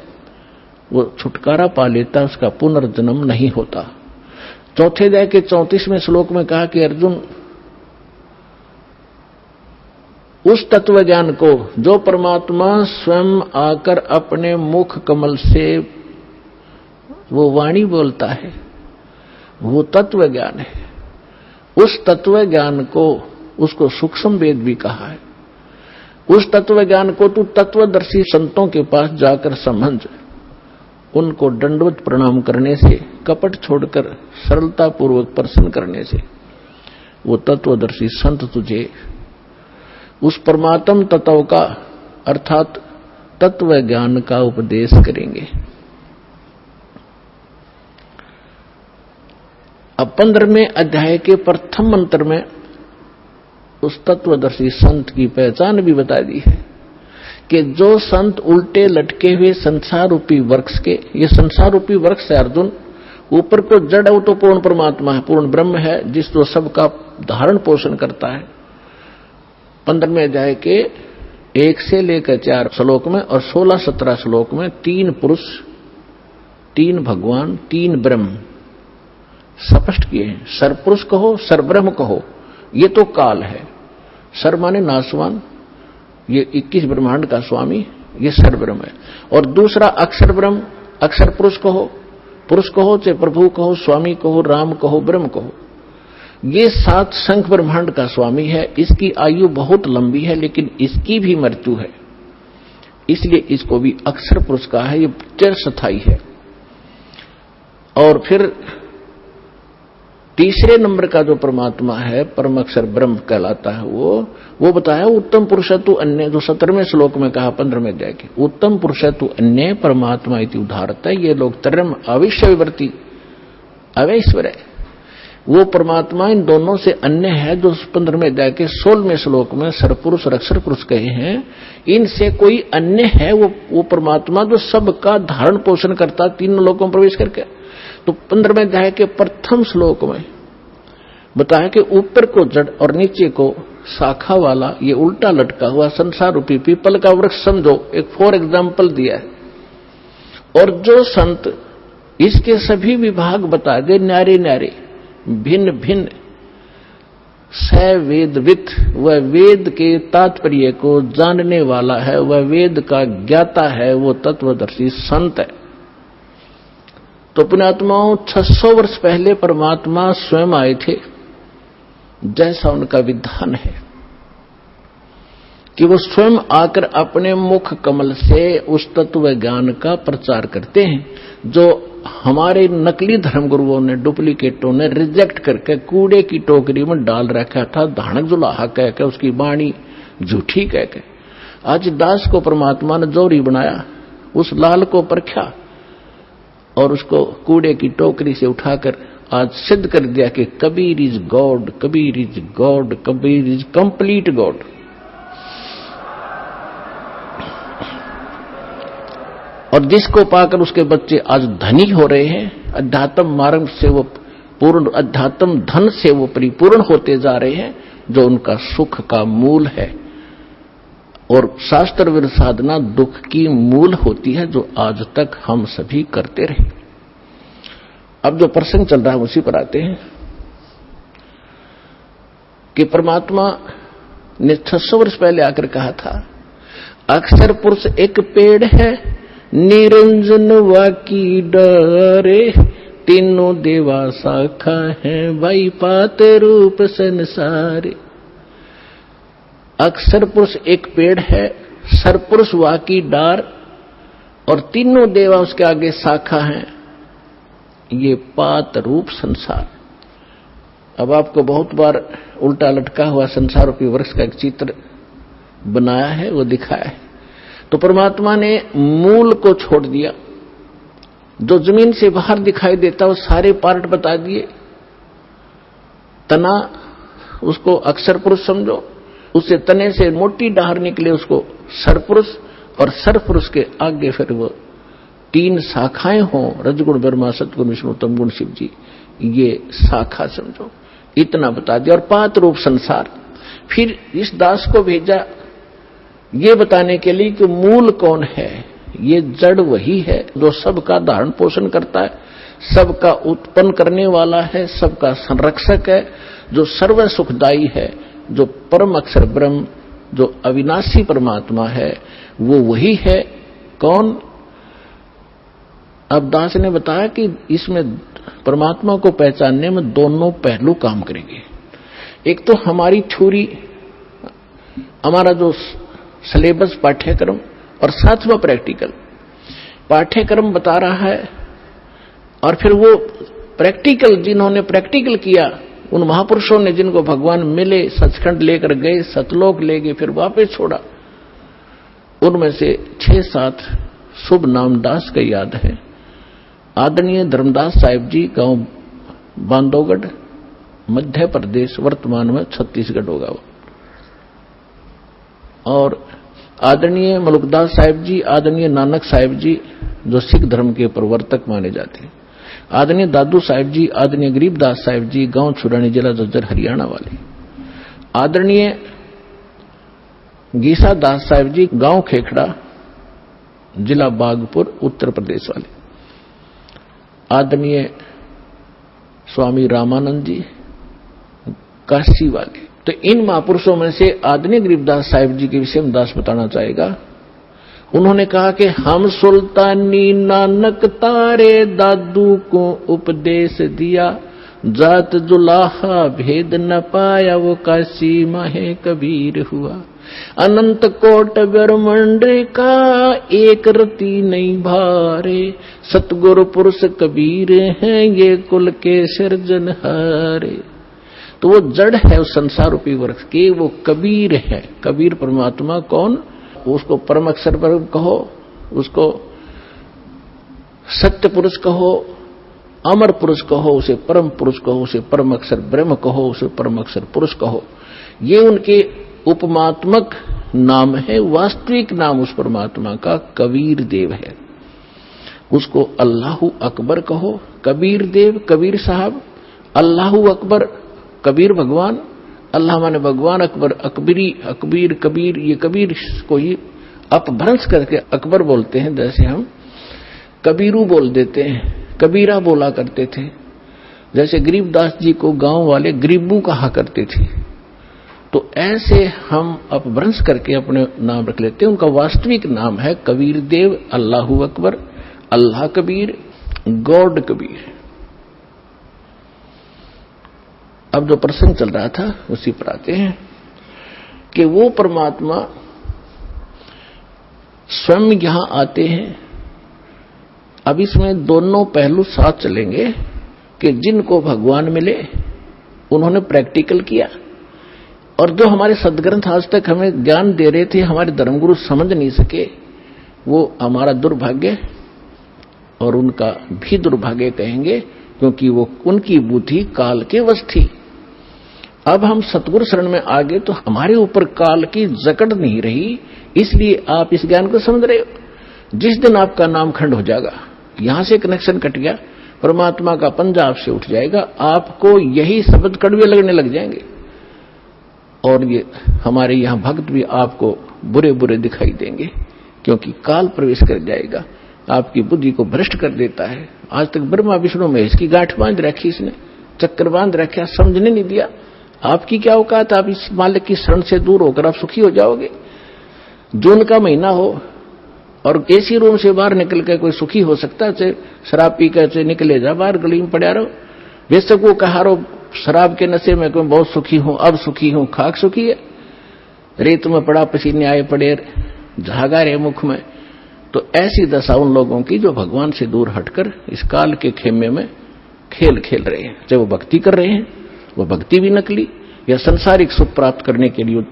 Speaker 2: वो छुटकारा पा लेता है, उसका पुनर्जन्म नहीं होता। चौथे अध्याय के 34वें श्लोक में कहा कि अर्जुन, उस तत्व ज्ञान को जो परमात्मा स्वयं आकर अपने मुख कमल से वो वाणी बोलता है, वो तत्व ज्ञान है। उस तत्व ज्ञान को, उसको सूक्ष्म वेद भी कहा है। उस तत्व ज्ञान को तू तत्वदर्शी संतों के पास जाकर समझ, उनको दंडवत प्रणाम करने से, कपट छोड़कर सरलता पूर्वक प्रसन्न करने से वो तत्वदर्शी संत तुझे उस परमात्म तत्व का, अर्थात तत्व ज्ञान का उपदेश करेंगे। अब 15वें अध्याय के प्रथम मंत्र में उस तत्वदर्शी संत की पहचान भी बता दी है कि जो संत उल्टे लटके हुए संसार रूपी वृक्ष के, ये संसार रूपी वृक्ष है अर्जुन, ऊपर को जड़ है, वो तो पूर्ण परमात्मा है, पूर्ण ब्रह्म है, जिस जो सबका धारण पोषण करता है। 15वें अध्याय के 1 से लेकर 4 श्लोक में और 16-17 श्लोक में 3 पुरुष, 3 भगवान, 3 ब्रह्म स्पष्ट किए हैं। सरपुरुष कहो, सरब्रह्म कहो, ये तो काल है। सर माने नासवान, ये 21 ब्रह्मांड का स्वामी, ये सरब्रह्म है। और दूसरा अक्षर ब्रह्म, अक्षर पुरुष कहो चाहे प्रभु कहो, स्वामी कहो, राम कहो, ब्रह्म कहो, ये 7 संख्य ब्रह्मांड का स्वामी है। इसकी आयु बहुत लंबी है, लेकिन इसकी भी मृत्यु है, इसलिए इसको भी अक्षर पुरुष कहा है। ये चिरस्थायी है। और फिर तीसरे नंबर का जो परमात्मा है, परम अक्षर ब्रह्म कहलाता है, वो बताया उत्तम पुरुषत्व अन्य, जो 17वें श्लोक में कहा 15वें अध्याय के, उत्तम पुरुषत्व अन्य परमात्मा इति उदाहरत है। ये लोग तरम अविश्य विवर्ती अवैश्वर है। वो परमात्मा इन दोनों से अन्य है, जो 15वें अध्याय के 16वें श्लोक में सरपुरुष और अक्षर पुरुष कहे हैं। इनसे कोई अन्य है वो परमात्मा जो सबका धारण पोषण करता 3 लोकों में प्रवेश करके। तो 15वें अध्याय के प्रथम श्लोक में बताया कि ऊपर को जड़ और नीचे को शाखा वाला ये उल्टा लटका हुआ संसार रूपी पीपल का वृक्ष समझो। एक फॉर एग्जाम्पल दिया है। और जो संत इसके सभी विभाग बता दे, न्यारे न्यारे, भिन्न भिन्न, स वेदविद, वह वेद के तात्पर्य को जानने वाला है, वह वेद का ज्ञाता है, वो तत्वदर्शी संत है। तो पुण्यात्माओं, 600 वर्ष पहले परमात्मा स्वयं आए थे, जैसा उनका विधान है कि वो स्वयं आकर अपने मुख कमल से उस तत्व ज्ञान का प्रचार करते हैं, जो हमारे नकली धर्मगुरुओं ने, डुप्लीकेटों ने रिजेक्ट करके कूड़े की टोकरी में डाल रखा था, धानक जुलाहा कह के, उसकी वाणी झूठी कह के। आज दास को परमात्मा ने जोरी बनाया, उस लाल को परखा और उसको कूड़े की टोकरी से उठाकर आज सिद्ध कर दिया कि Kabir is God, Kabir is God, Kabir is complete God. और जिसको पाकर उसके बच्चे आज धनी हो रहे हैं, अध्यात्म मार्ग से वो पूर्ण, अध्यात्म धन से वो परिपूर्ण होते जा रहे हैं, जो उनका सुख का मूल है। और शास्त्र विरुद्ध साधना दुख की मूल होती है, जो आज तक हम सभी करते रहे। अब जो प्रसंग चल रहा है उसी पर आते हैं कि परमात्मा ने 600 वर्ष पहले आकर कहा था, अक्षर पुरुष एक पेड़ है, निरंजन वाकी डरे, तीनों देवा शाखा है, भाई पात रूप संसारे। अक्षर पुरुष एक पेड़ है, सरपुरुष वाकी डार, और तीनों देवा उसके आगे शाखा हैं। ये पात रूप संसार। अब आपको बहुत बार उल्टा लटका हुआ संसार रूपी वृक्ष का एक चित्र बनाया है, वो दिखाया है। तो परमात्मा ने मूल को छोड़ दिया, जो जमीन से बाहर दिखाई देता वो सारे पार्ट बता दिए। तना, उसको अक्षर पुरुष समझो, उससे तने से मोटी डाहर निकले उसको सरपुरुष, और सरपुरुष के आगे फिर वो 3 शाखाएं हों, रजगुण ब्रह्मा, सतगुण विष्णु, तमगुण शिव जी, ये शाखा समझो। इतना बता दिया। और पात रूप संसार। फिर इस दास को भेजा ये बताने के लिए कि मूल कौन है। ये जड़ वही है जो सबका धारण पोषण करता है, सबका उत्पन्न करने वाला है, सबका संरक्षक है, जो सर्व सुखदायी है, जो परम अक्षर ब्रह्म, जो अविनाशी परमात्मा है, वो वही है। कौन? अब दास ने बताया कि इसमें परमात्मा को पहचानने में दोनों पहलू काम करेंगे। एक तो हमारी थ्योरी, हमारा जो सिलेबस पाठ्यक्रम, और साथवा प्रैक्टिकल। पाठ्यक्रम बता रहा है, और फिर वो प्रैक्टिकल, जिन्होंने प्रैक्टिकल किया, उन महापुरुषों ने जिनको भगवान मिले, सचखंड लेकर गए, सतलोक ले गए, फिर वापस छोड़ा, उनमें से 6-7 शुभ नाम दास का याद है। आदरणीय धर्मदास साहिब जी, गांव बांधवगढ़, मध्य प्रदेश, वर्तमान में छत्तीसगढ़ होगा वो। और आदरणीय मलुकदास साहिब जी, आदरणीय नानक साहिब जी, जो सिख धर्म के प्रवर्तक माने जाते हैं। आदरणीय दादू साहिब जी, आदरणीय गरीबदास साहिब जी, गांव छुरानी, जिला झज्जर, हरियाणा वाले। आदरणीय गीसा दास साहिब जी, गांव खेखड़ा, जिला बागपुर, उत्तर प्रदेश वाले। आदरणीय स्वामी रामानंद जी, काशी वाले। तो इन महापुरुषों में से आदरणीय गरीबदास साहिब जी के विषय में दास बताना चाहेगा। उन्होंने कहा कि हम सुल्तानी नानक तारे दादू को उपदेश दिया, जात जुलाहा भेद न पाया वो काशी माहे कबीर हुआ। अनंत कोट ब्रह्मांड का एक रति नहीं भारे, सतगुरु पुरुष कबीर हैं ये कुल के सिरजनहारे। तो वो जड़ है उस संसार रूपी वृक्ष के, वो कबीर है। कबीर परमात्मा कौन? उसको परम अक्षर पर कहो, उसको सत्य पुरुष कहो, अमर पुरुष कहो, उसे परम पुरुष कहो, उसे परम अक्षर ब्रह्म कहो, उसे परम अक्षर पुरुष कहो। ये उनके उपमात्मक नाम है। वास्तविक नाम उस परमात्मा का कबीर देव है। उसको अल्लाहु अकबर कहो, कबीर देव, कबीर साहब। अल्लाहु अकबर, कबीर भगवान। अल्लाह माने भगवान, अकबर अकबरी, अकबीर कबीर। ये कबीर को ही अपभ्रंश करके अकबर बोलते हैं। जैसे हम कबीरू बोल देते हैं, कबीरा बोला करते थे। जैसे गरीबदास जी को गांव वाले गरीबू कहा करते थे। तो ऐसे हम अपभ्रंश करके अपने नाम रख लेते हैं। उनका वास्तविक नाम है कबीर देव, अल्लाहु अकबर, अल्लाह कबीर, गॉड कबीर। अब जो प्रसंग चल रहा था उसी पर आते हैं कि वो परमात्मा स्वयं यहां आते हैं। अब इसमें दोनों पहलू साथ चलेंगे कि जिनको भगवान मिले उन्होंने प्रैक्टिकल किया, और जो हमारे सदग्रंथ आज तक हमें ज्ञान दे रहे थे, हमारे धर्मगुरु समझ नहीं सके, वो हमारा दुर्भाग्य और उनका भी दुर्भाग्य कहेंगे, क्योंकि वो उनकी बुद्धि काल के वश थी। अब हम सतगुरु शरण में आ गए तो हमारे ऊपर काल की जकड़ नहीं रही, इसलिए आप इस ज्ञान को समझ रहे हो। जिस दिन आपका नाम खंड हो जाएगा, यहां से कनेक्शन कट गया, परमात्मा का पंजा आपसे उठ जाएगा, आपको यही शब्द कड़वे लगने लग जाएंगे। और ये हमारे यहां भक्त भी आपको बुरे बुरे दिखाई देंगे, क्योंकि काल प्रवेश कर जाएगा, आपकी बुद्धि को भ्रष्ट कर देता है। आज तक ब्रह्मा विष्णु महेश की गांठ बांध रखी, इसने चक्कर बांध रखा, समझने नहीं दिया। आपकी क्या औकात, आप इस मालिक की शरण से दूर होकर आप सुखी हो जाओगे। जून का महीना हो और एसी रूम से बाहर निकल कर कोई सुखी हो सकता है? शराब पी कर निकले जा बाहर, गली में पड़ा रहो। बेशक वो कहा रो शराब के नशे में कोई बहुत सुखी हूं, अब सुखी हूं, खाक सुखी है। रेत में पड़ा, पसीने आए पड़े, झागा रहे मुख में। तो ऐसी दशा उन लोगों की जो भगवान से दूर हटकर इस काल के खेमे में खेल खेल रहे हैं। चाहे वो भक्ति कर रहे हैं, वो भक्ति भी नकली, या संसारिक सुख प्राप्त करने के लिए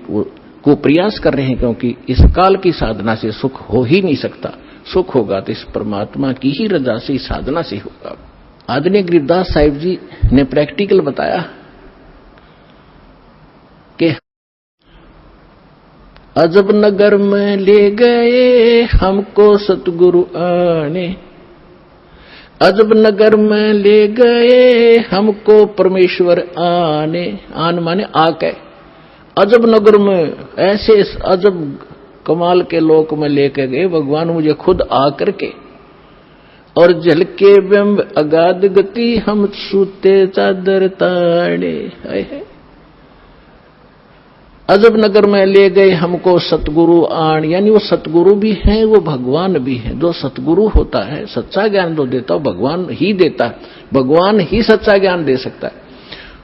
Speaker 2: को प्रयास कर रहे हैं, क्योंकि इस काल की साधना से सुख हो ही नहीं सकता। सुख होगा तो इस परमात्मा की ही रजा से, साधना से होगा। आदरणीय गरीबदास साहिब जी ने प्रैक्टिकल बताया कि अजब नगर में ले गए हमको सतगुरु आने, अजब नगर में ले गए हमको परमेश्वर आने। आन माने आके, अजब नगर में, ऐसे अजब कमाल के लोक में लेके गए भगवान मुझे खुद आकर के। और जल के बिंब अगाध गति हम सूते चादर ताड़े। अजब नगर में ले गए हमको सतगुरु आन, यानी वो सतगुरु भी हैं, वो भगवान भी हैं। जो सतगुरु होता है, सच्चा ज्ञान जो देता है भगवान ही देता है, भगवान ही सच्चा ज्ञान दे सकता है।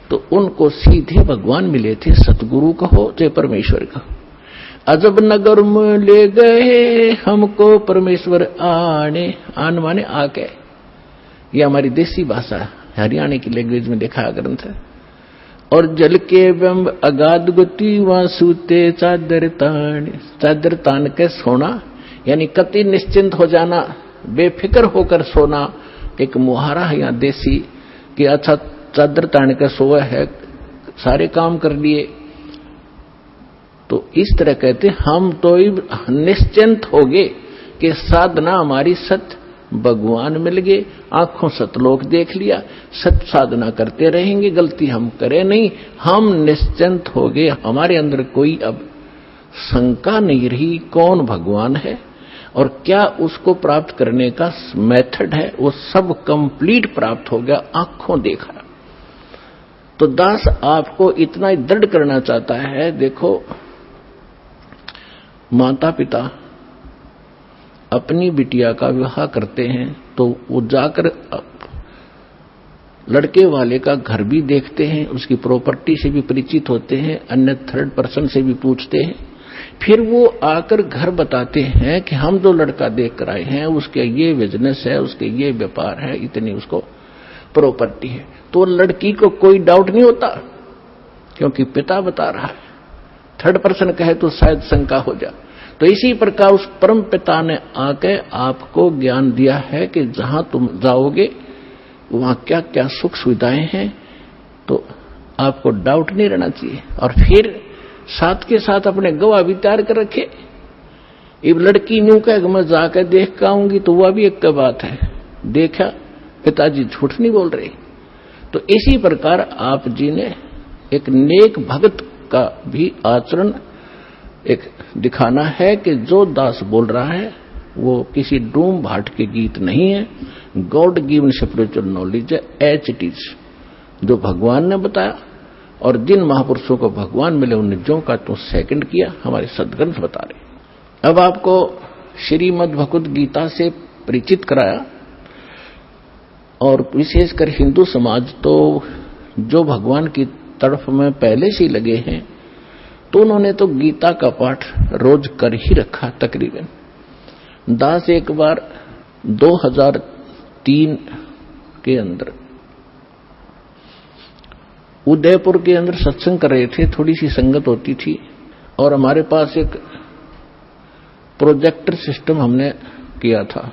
Speaker 2: तो उनको सीधे भगवान मिले थे, सतगुरु कहो चाहे परमेश्वर कहो। अजब नगर में ले गए हमको परमेश्वर आने, आन माने आके। ये हमारी देसी भाषा हरियाणा की लैंग्वेज में देखा ग्रंथ है। और जल के बिंब अगाध गति वहां सूते चादर तान, चादर तान के सोना, यानी कति निश्चिंत हो जाना, बेफिक्र होकर सोना। एक मुहारा है यहाँ देसी कि अच्छा चादर तान के सोया है, सारे काम कर लिए। तो इस तरह कहते हम तो निश्चिंत हो गए कि साधना हमारी सत्य भगवान मिल गए, आंखों सतलोक देख लिया, सत्य साधना करते रहेंगे, गलती हम करें नहीं, हम निश्चिंत हो गए। हमारे अंदर कोई अब शंका नहीं रही कौन भगवान है और क्या उसको प्राप्त करने का मेथड है, वो सब कंप्लीट प्राप्त हो गया, आंखों देखा। तो दास आपको इतना ही दृढ़ करना चाहता है, देखो माता पिता अपनी बिटिया का विवाह करते हैं तो वो जाकर लड़के वाले का घर भी देखते हैं, उसकी प्रॉपर्टी से भी परिचित होते हैं, अन्य थर्ड पर्सन से भी पूछते हैं, फिर वो आकर घर बताते हैं कि हम जो लड़का देख कर आए हैं उसके ये बिजनेस है, उसके ये व्यापार है, इतनी उसको प्रॉपर्टी है। तो लड़की को कोई डाउट नहीं होता क्योंकि पिता बता रहा है, थर्ड पर्सन कहे तो शायद शंका हो जाए। तो इसी प्रकार उस परम पिता ने आके आपको ज्ञान दिया है कि जहां तुम जाओगे वहां क्या क्या सुख सुविधाएं हैं, तो आपको डाउट नहीं रहना चाहिए। और फिर साथ के साथ अपने गवाह भी तैयार कर रखे। अब लड़की न्यू कहे मैं जाकर देख के आऊंगी तो वह भी एक बात है, देखा पिताजी झूठ नहीं बोल रहे। तो इसी प्रकार आप जी ने एक नेक भगत का भी आचरण एक दिखाना है कि जो दास बोल रहा है वो किसी डूम भाट के गीत नहीं है, गॉड गिवन स्पिरिचुअल नॉलेज है, एच इट इज, जो भगवान ने बताया। और जिन महापुरुषों को भगवान मिले उन्हें जो का तो सेकंड किया, हमारे सदग्रंथ बता रहे। अब आपको श्रीमद् भगवद गीता से परिचित कराया, और विशेषकर हिंदू समाज तो जो भगवान की तरफ में पहले से ही लगे हैं तो उन्होंने तो गीता का पाठ रोज कर ही रखा तकरीबन। दास एक बार 2003 के अंदर उदयपुर के अंदर सत्संग कर रहे थे, थोड़ी सी संगत होती थी, और हमारे पास एक प्रोजेक्टर सिस्टम हमने किया था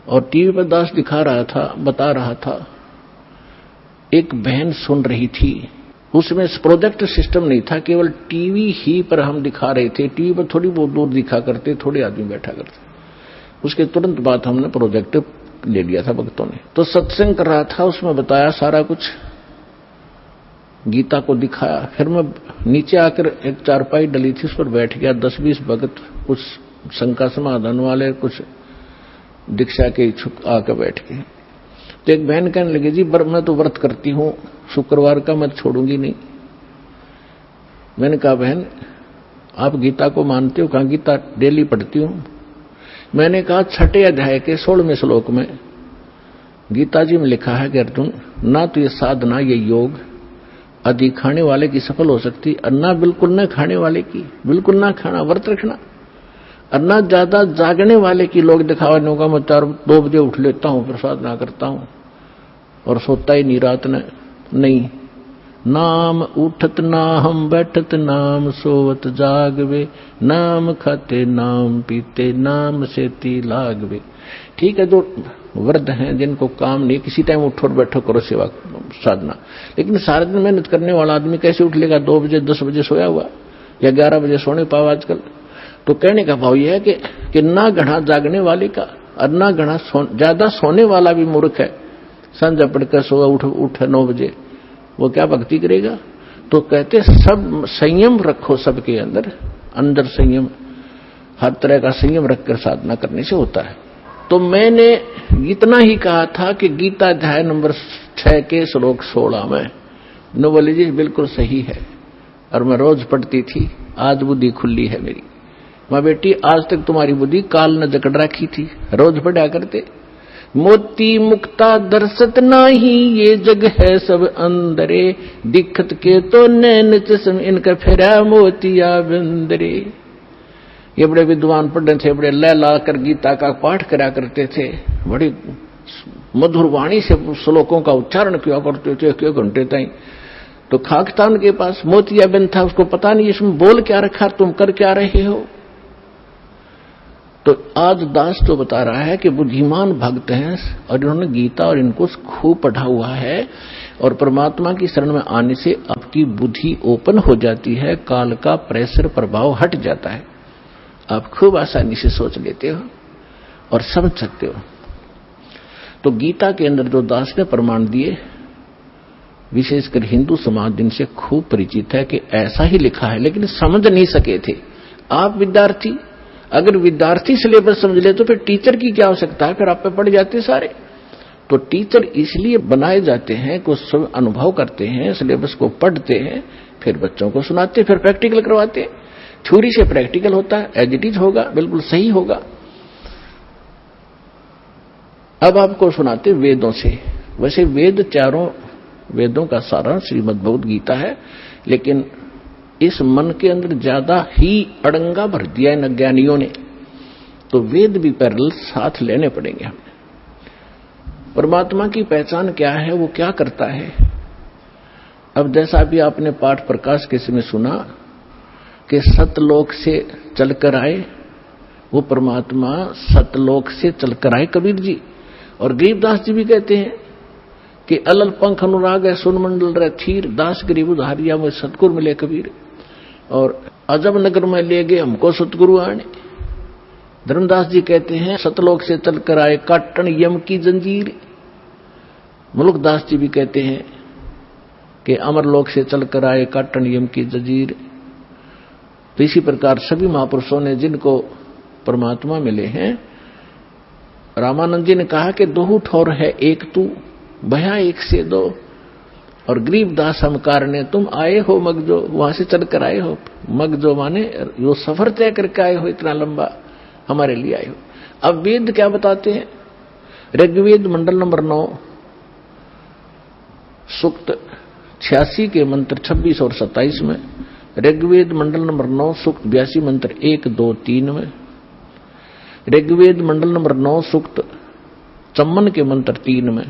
Speaker 2: और टीवी पर दास दिखा रहा था, बता रहा था। एक बहन सुन रही थी, उसमें प्रोजेक्टर सिस्टम नहीं था, केवल टीवी ही पर हम दिखा रहे थे। टीवी पर थोड़ी बहुत दूर दिखा करते, थोड़े आदमी बैठा करते। उसके तुरंत बाद हमने प्रोजेक्टर ले लिया था भक्तों ने। तो सत्संग कर रहा था, उसमें बताया सारा कुछ, गीता को दिखाया। फिर मैं नीचे आकर एक चारपाई डली थी, उस पर बैठ गया। 10-20 भगत, कुछ शंका समाधान वाले, कुछ दीक्षा के इच्छुक आकर बैठ गए। तो एक बहन कहने लगी, जी मैं तो व्रत करती हूं, शुक्रवार का मैं छोड़ूंगी नहीं। मैंने कहा बहन आप गीता को मानते हो? कहा गीता डेली पढ़ती हूं। मैंने कहा 6 अध्याय के 16वें श्लोक में गीता जी में लिखा है कि अर्जुन, ना तो ये साधना, ये योग अधिक खाने वाले की सफल हो सकती, और ना बिल्कुल न खाने वाले की, बिल्कुल ना खाना, व्रत रखना, और ना ज्यादा जागने वाले की। लोग दिखावा होगा मैं 2 बजे उठ लेता हूं, प्रसाद ना करता हूं और सोता ही नहीं रात ने, नहीं। नाम उठत ना हम बैठत, नाम सोवत जागवे, नाम खाते नाम पीते, नाम सेती लागवे। ठीक है, जो वृद्ध हैं जिनको काम नहीं, किसी टाइम उठो और बैठो करो सेवा साधना, लेकिन सारे दिन मेहनत करने वाला आदमी कैसे उठ लेगा? 2 बजे 10 बजे सोया हुआ, या 11 बजे सोने पाओ आजकल। तो कहने का भाव यह है कि ना घना जागने वाले का और ना घना ज्यादा सोने वाला भी मूर्ख है। संध्या पढ़कर सोया उठ 9 बजे, वो क्या भक्ति करेगा? तो कहते सब संयम रखो, सबके अंदर संयम, हर तरह का संयम रखकर साधना करने से होता है। तो मैंने इतना ही कहा था कि गीता अध्याय नंबर 6 के श्लोक 16 में नोबलिजी बिल्कुल सही है, और मैं रोज पढ़ती थी। आज बुद्धि खुली है मेरी। मां बेटी आज तक तुम्हारी बुद्धि काल ने जकड़ रखी थी, रोज पढ़ा करते। मोती मुक्ता दर्शत नाही, ये जग है सब अंदरे, दिखत के तो नैन चश्म इनका फेरा मोतिया बंदरे। ये बड़े विद्वान पंडित थे, बड़े लय ला कर गीता का पाठ करा करते थे, बड़ी मधुर वाणी से श्लोकों का उच्चारण किया करते थे 1 घंटे तक। तो खाकतान के पास मोतिया बंद था, उसको पता नहीं इसमें बोल क्या रखा, तुम कर क्या रहे हो। तो आज दास तो बता रहा है कि बुद्धिमान भक्त हैं और इन्होंने गीता और इनको खूब पढ़ा हुआ है, और परमात्मा की शरण में आने से आपकी बुद्धि ओपन हो जाती है, काल का प्रेशर प्रभाव हट जाता है, आप खूब आसानी से सोच लेते हो और समझ सकते हो। तो गीता के अंदर जो दास ने प्रमाण दिए विशेषकर हिंदू समाज इनसे खूब परिचित है कि ऐसा ही लिखा है, लेकिन समझ नहीं सके थे। आप विद्यार्थी, अगर विद्यार्थी सिलेबस समझ ले तो फिर टीचर की क्या आवश्यकता है, फिर आप पे पड़ जाते सारे। तो टीचर इसलिए बनाए जाते हैं कि सब अनुभव करते हैं, सिलेबस को पढ़ते हैं, फिर बच्चों को सुनाते, फिर प्रैक्टिकल करवाते। थ्योरी से प्रैक्टिकल होता है, एज इट इज होगा, बिल्कुल सही होगा। अब आपको सुनाते वेदों से। वैसे वेद चारों वेदों का सारा श्रीमद् भगवद गीता है, लेकिन इस मन के अंदर ज्यादा ही अड़ंगा भर दिया इन अज्ञानियों ने, तो वेद भी पैरेलल साथ लेने पड़ेंगे हमें। परमात्मा की पहचान क्या है, वो क्या करता है। अब जैसा भी आपने पाठ प्रकाश के समय सुना कि सतलोक से चलकर आए, वो परमात्मा सतलोक से चलकर आए कबीर जी। और गरीबदास जी भी कहते हैं कि अलल पंख अनुराग है सुन मंडल रह थीर, दास गरीब उधारिया में सतगुरु मिले कबीर। और अजब नगर में ले गए हमको सतगुरु आने। धर्मदास जी कहते हैं सतलोक से चलकर आए काटन यम की जंजीर। मुलुकदास जी भी कहते हैं कि अमरलोक से चलकर आए काटन यम की जंजीर। तो इसी प्रकार सभी महापुरुषों ने जिनको परमात्मा मिले हैं, रामानंद जी ने कहा कि दो ठौर है एक तू, भया एक से दो। और गरीबदास हमकार ने तुम आए हो मगजो, वहां से चलकर आए हो। मगजो माने वो सफर तय करके आए हो, इतना लंबा हमारे लिए आए हो। अब वेद क्या बताते हैं। ऋग्वेद मंडल नंबर 9 सूक्त 86 के मंत्र 26 और 27 में, ऋग्वेद मंडल नंबर 9 सूक्त 82 मंत्र 1, 2, 3 में, ऋग्वेद मंडल नंबर 9 सूक्त 54 के मंत्र 3 में,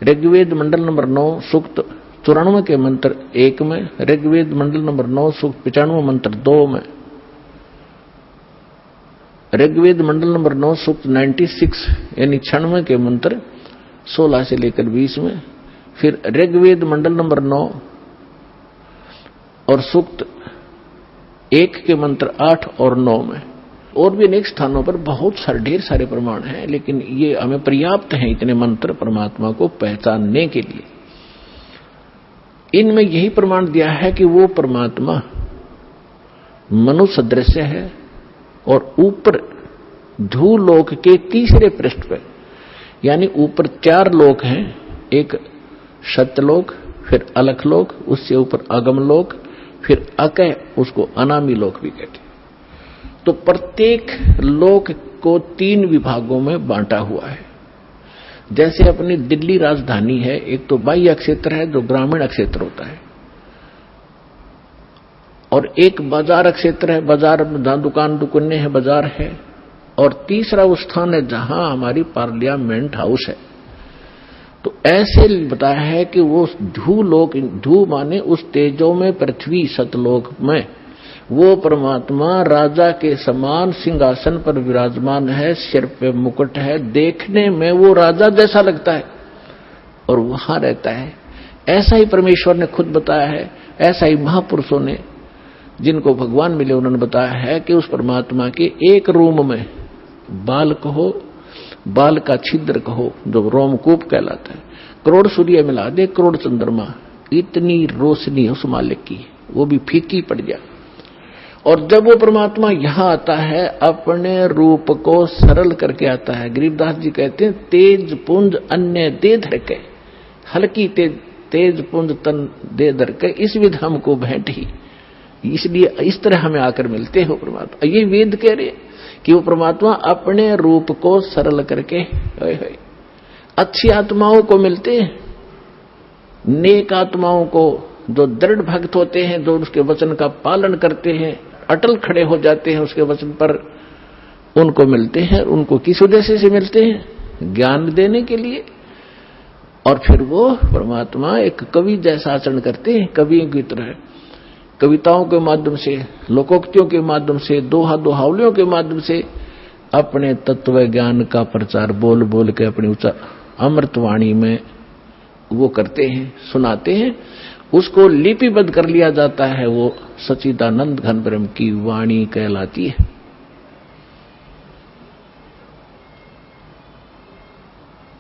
Speaker 2: ऋग्वेद मंडल नंबर 9 सूक्त 94 के मंत्र 1 में, ऋग्वेद मंडल नंबर 9 सूक्त 95 मंत्र 2 में, ऋग्वेद मंडल नंबर 9 सूक्त 96 यानी 96 के मंत्र 16 से लेकर 20 में, फिर ऋग्वेद मंडल नंबर 9 और सूक्त 1 के मंत्र 8 और 9 में। और भी अनेक स्थानों पर बहुत सारे ढेर सारे प्रमाण हैं, लेकिन ये हमें पर्याप्त हैं इतने मंत्र परमात्मा को पहचानने के लिए। इनमें यही प्रमाण दिया है कि वो परमात्मा मनुष्य सदृश्य है और ऊपर धूलोक के तीसरे पृष्ठ पर, यानी ऊपर 4 लोक हैं, एक सत्यलोक, फिर अलखलोक, उससे ऊपर अगमलोक, फिर अकय, उसको अनामी लोक भी कहते हैं। तो प्रत्येक लोक को 3 विभागों में बांटा हुआ है। जैसे अपनी दिल्ली राजधानी है, एक तो बाह्य क्षेत्र है जो ग्रामीण क्षेत्र होता है, और एक बाजार क्षेत्र है, बाजार में जहां दुकान दुकानें हैं, बाजार है, और तीसरा वो स्थान है जहां हमारी पार्लियामेंट हाउस है। तो ऐसे बताया है कि वो धूलोक, धू माने उस तेजो में पृथ्वी सतलोक में वो परमात्मा राजा के समान सिंहासन पर विराजमान है, सिर पे मुकुट है, देखने में वो राजा जैसा लगता है और वहां रहता है। ऐसा ही परमेश्वर ने खुद बताया है, ऐसा ही महापुरुषों ने जिनको भगवान मिले उन्होंने बताया है कि उस परमात्मा के एक रूम में बाल कहो, बाल का छिद्र कहो जो रोमकूप कहलाता है, करोड़ सूर्य मिला दे, करोड़ चंद्रमा, इतनी रोशनी उस मालिक की, वो भी फीकी पड़ जाए। और जब वो परमात्मा यहां आता है अपने रूप को सरल करके आता है। गरीबदास जी कहते हैं तेज पुंज अन्य दे धर के, हल्की तेज पुंज तन दे धर के, इस विध हमको भेंट ही। इसलिए इस तरह हमें आकर मिलते हो परमात्मा। ये वेद कह रहे कि वो परमात्मा अपने रूप को सरल करके अच्छी आत्माओं को मिलते हैं, नेक आत्माओं को जो दृढ़ भक्त होते हैं, जो उसके वचन का पालन करते हैं, अटल खड़े हो जाते हैं उसके वचन पर, उनको मिलते हैं। उनको किस उद्देश्य से मिलते हैं? ज्ञान देने के लिए। और फिर वो परमात्मा एक कवि जैसा आचरण करते हैं, कवियों की तरह, कविताओं के माध्यम से, लोकोक्तियों के माध्यम से, दोहा दोहावलियों के माध्यम से अपने तत्व ज्ञान का प्रचार बोल बोल के अपनी उच्च अमृतवाणी में वो करते हैं, सुनाते हैं। उसको लिपिबद्ध कर लिया जाता है, वो सच्चिदानंद घन ब्रह्म की वाणी कहलाती है।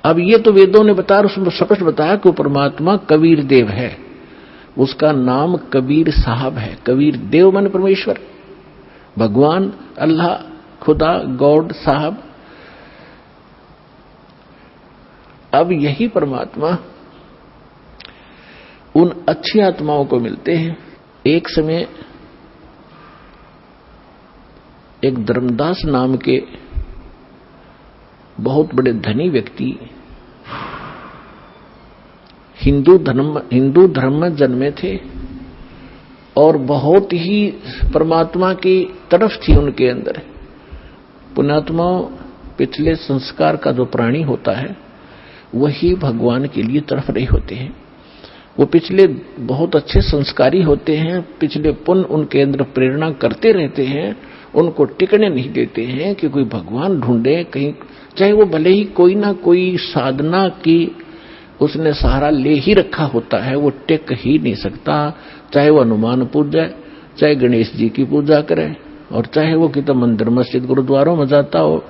Speaker 2: अब ये तो वेदों ने बताया, उसमें स्पष्ट बताया कि वो परमात्मा कबीर देव है, उसका नाम कबीर साहब है। कबीर देव माने परमेश्वर, भगवान, अल्लाह, खुदा, गॉड, साहब। अब यही परमात्मा उन अच्छी आत्माओं को मिलते हैं। एक समय एक धर्मदास नाम के बहुत बड़े धनी व्यक्ति हिंदू धर्म में जन्मे थे और बहुत ही परमात्मा की तरफ थी उनके अंदर। पुण्यात्माओं, पिछले संस्कार का जो प्राणी होता है वही भगवान के लिए तरफ रहे होते हैं। वो पिछले बहुत अच्छे संस्कारी होते हैं, पिछले पुण्य उनके अंदर प्रेरणा करते रहते हैं, उनको टिकने नहीं देते हैं कि कोई भगवान ढूंढे कहीं, चाहे वो भले ही कोई ना कोई साधना की उसने सहारा ले ही रखा होता है, वो टिक ही नहीं सकता। चाहे वो हनुमान पूजा, चाहे गणेश जी की पूजा करे, और चाहे वो कितना मंदिर मस्जिद गुरुद्वारों में जाता हो,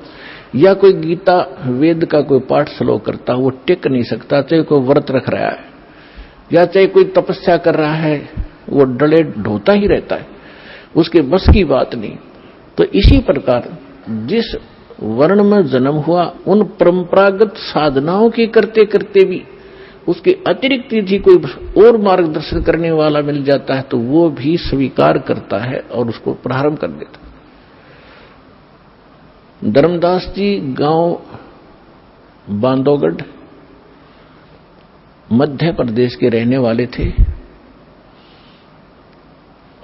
Speaker 2: या कोई गीता वेद का कोई पाठ श्लोक करता हो, वो टिक नहीं सकता। चाहे कोई व्रत रख रहा है या चाहे कोई तपस्या कर रहा है, वो डले ढोता ही रहता है, उसके बस की बात नहीं। तो इसी प्रकार जिस वर्ण में जन्म हुआ, उन परंपरागत साधनाओं की करते करते भी उसके अतिरिक्त यदि कोई और मार्गदर्शन करने वाला मिल जाता है तो वो भी स्वीकार करता है और उसको प्रारंभ कर देता है। धर्मदास जी गांव बांधवगढ़ मध्य प्रदेश के रहने वाले थे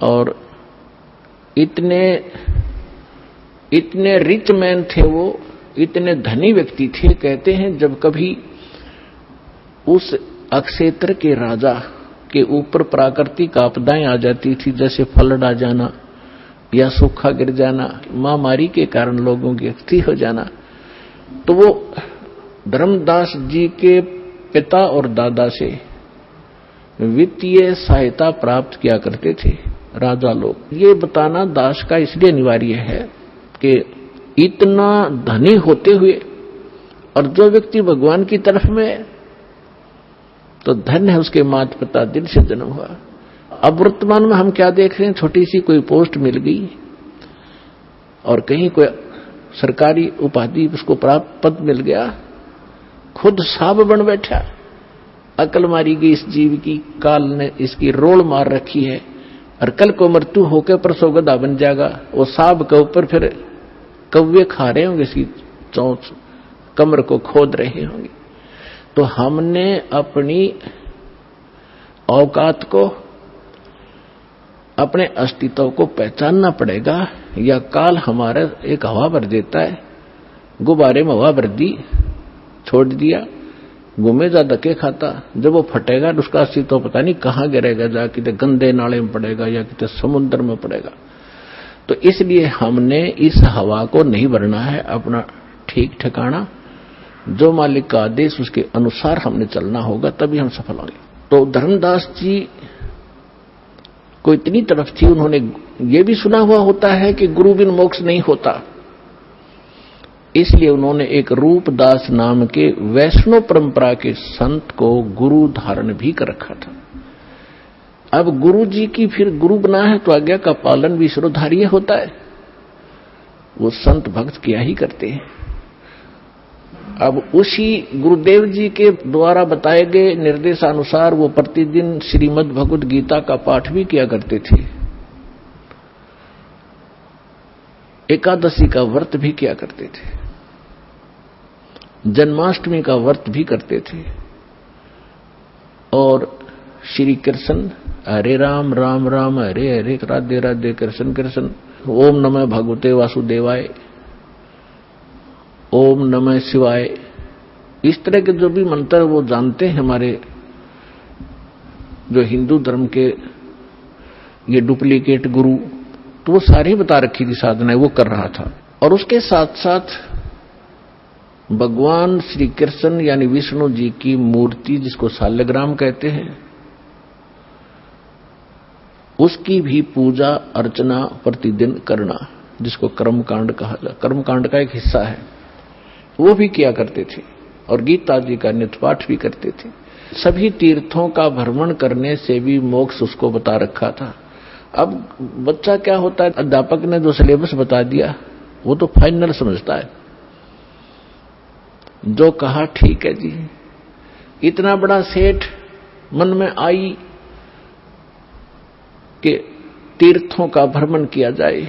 Speaker 2: और इतने रिच मैन थे वो, इतने धनी व्यक्ति थे। कहते हैं जब कभी उस अक्षेत्र के राजा के ऊपर प्राकृतिक आपदाएं आ जाती थी, जैसे फ्लड आ जाना या सूखा गिर जाना, महामारी के कारण लोगों की मृत्यु हो जाना, तो वो धर्मदास जी के पिता और दादा से वित्तीय सहायता प्राप्त किया करते थे राजा लोग। ये बताना दास का इसलिए अनिवार्य है कि इतना धनी होते हुए और जो व्यक्ति भगवान की तरफ में, तो धन्य है उसके माता पिता दिल से जन्म हुआ। अब वर्तमान में हम क्या देख रहे हैं, छोटी सी कोई पोस्ट मिल गई और कहीं कोई सरकारी उपाधि उसको प्राप्त पद मिल गया, खुद साहब बन बैठा। अकल मारी गई इस जीव की, काल ने इसकी रोल मार रखी है और कल को मृत्यु होकर परसों गधा बन जाएगा। वो साहब के ऊपर फिर कौवे खा रहे होंगे, इसकी चौंच कमर को खोद रहे होंगे। तो हमने अपनी औकात को, अपने अस्तित्व को पहचानना पड़ेगा, या काल हमारा एक हवा भर देता है। गुब्बारे में हवा भर दी, छोड़ दिया, घूमेगा धक्के खाता, जब वो फटेगा तो उसका अस्तित्व पता नहीं कहाँ गिरेगा, जा कितने गंदे नाले में पड़ेगा या कितने समुद्र में पड़ेगा। तो इसलिए हमने इस हवा को नहीं भरना है, अपना ठीक ठिकाना, जो मालिक का आदेश उसके अनुसार हमने चलना होगा, तभी हम सफल होंगे। तो धर्मदास जी को इतनी तरफ थी, उन्होंने ये भी सुना हुआ होता है कि गुरु बिन मोक्ष नहीं होता, इसलिए उन्होंने एक रूपदास नाम के वैष्णव परंपरा के संत को गुरु धारण भी कर रखा था। अब गुरु जी की फिर गुरु बना है तो आज्ञा का पालन भी शिरोधार्य होता है, वो संत भक्त किया ही करते हैं। अब उसी गुरुदेव जी के द्वारा बताए गए निर्देशानुसार वो प्रतिदिन श्रीमद् भगवद गीता का पाठ भी किया करते थे, एकादशी का व्रत भी किया करते थे, जन्माष्टमी का व्रत भी करते थे, और श्री कृष्ण हरे राम राम राम हरे हरे राधे राधे कृष्ण कृष्ण, ओम नमः भगवते वासुदेवाय, ओम नमः शिवाय, इस तरह के जो भी मंत्र वो जानते हैं हमारे जो हिंदू धर्म के ये डुप्लीकेट गुरु, तो वो सारी बता रखी थी साधनाएं, वो कर रहा था। और उसके साथ साथ भगवान श्री कृष्ण यानी विष्णु जी की मूर्ति, जिसको शालग्राम कहते हैं, उसकी भी पूजा अर्चना प्रतिदिन करना, जिसको कर्मकांड कहा जाता, कर्मकांड का एक हिस्सा है, वो भी किया करते थे। और गीता जी का नित्य पाठ भी करते थे। सभी तीर्थों का भ्रमण करने से भी मोक्ष उसको बता रखा था। अब बच्चा क्या होता है, अध्यापक ने जो सिलेबस बता दिया वो तो फाइनल समझता है, जो कहा ठीक है जी। इतना बड़ा सेठ मन में आई कि तीर्थों का भ्रमण किया जाए,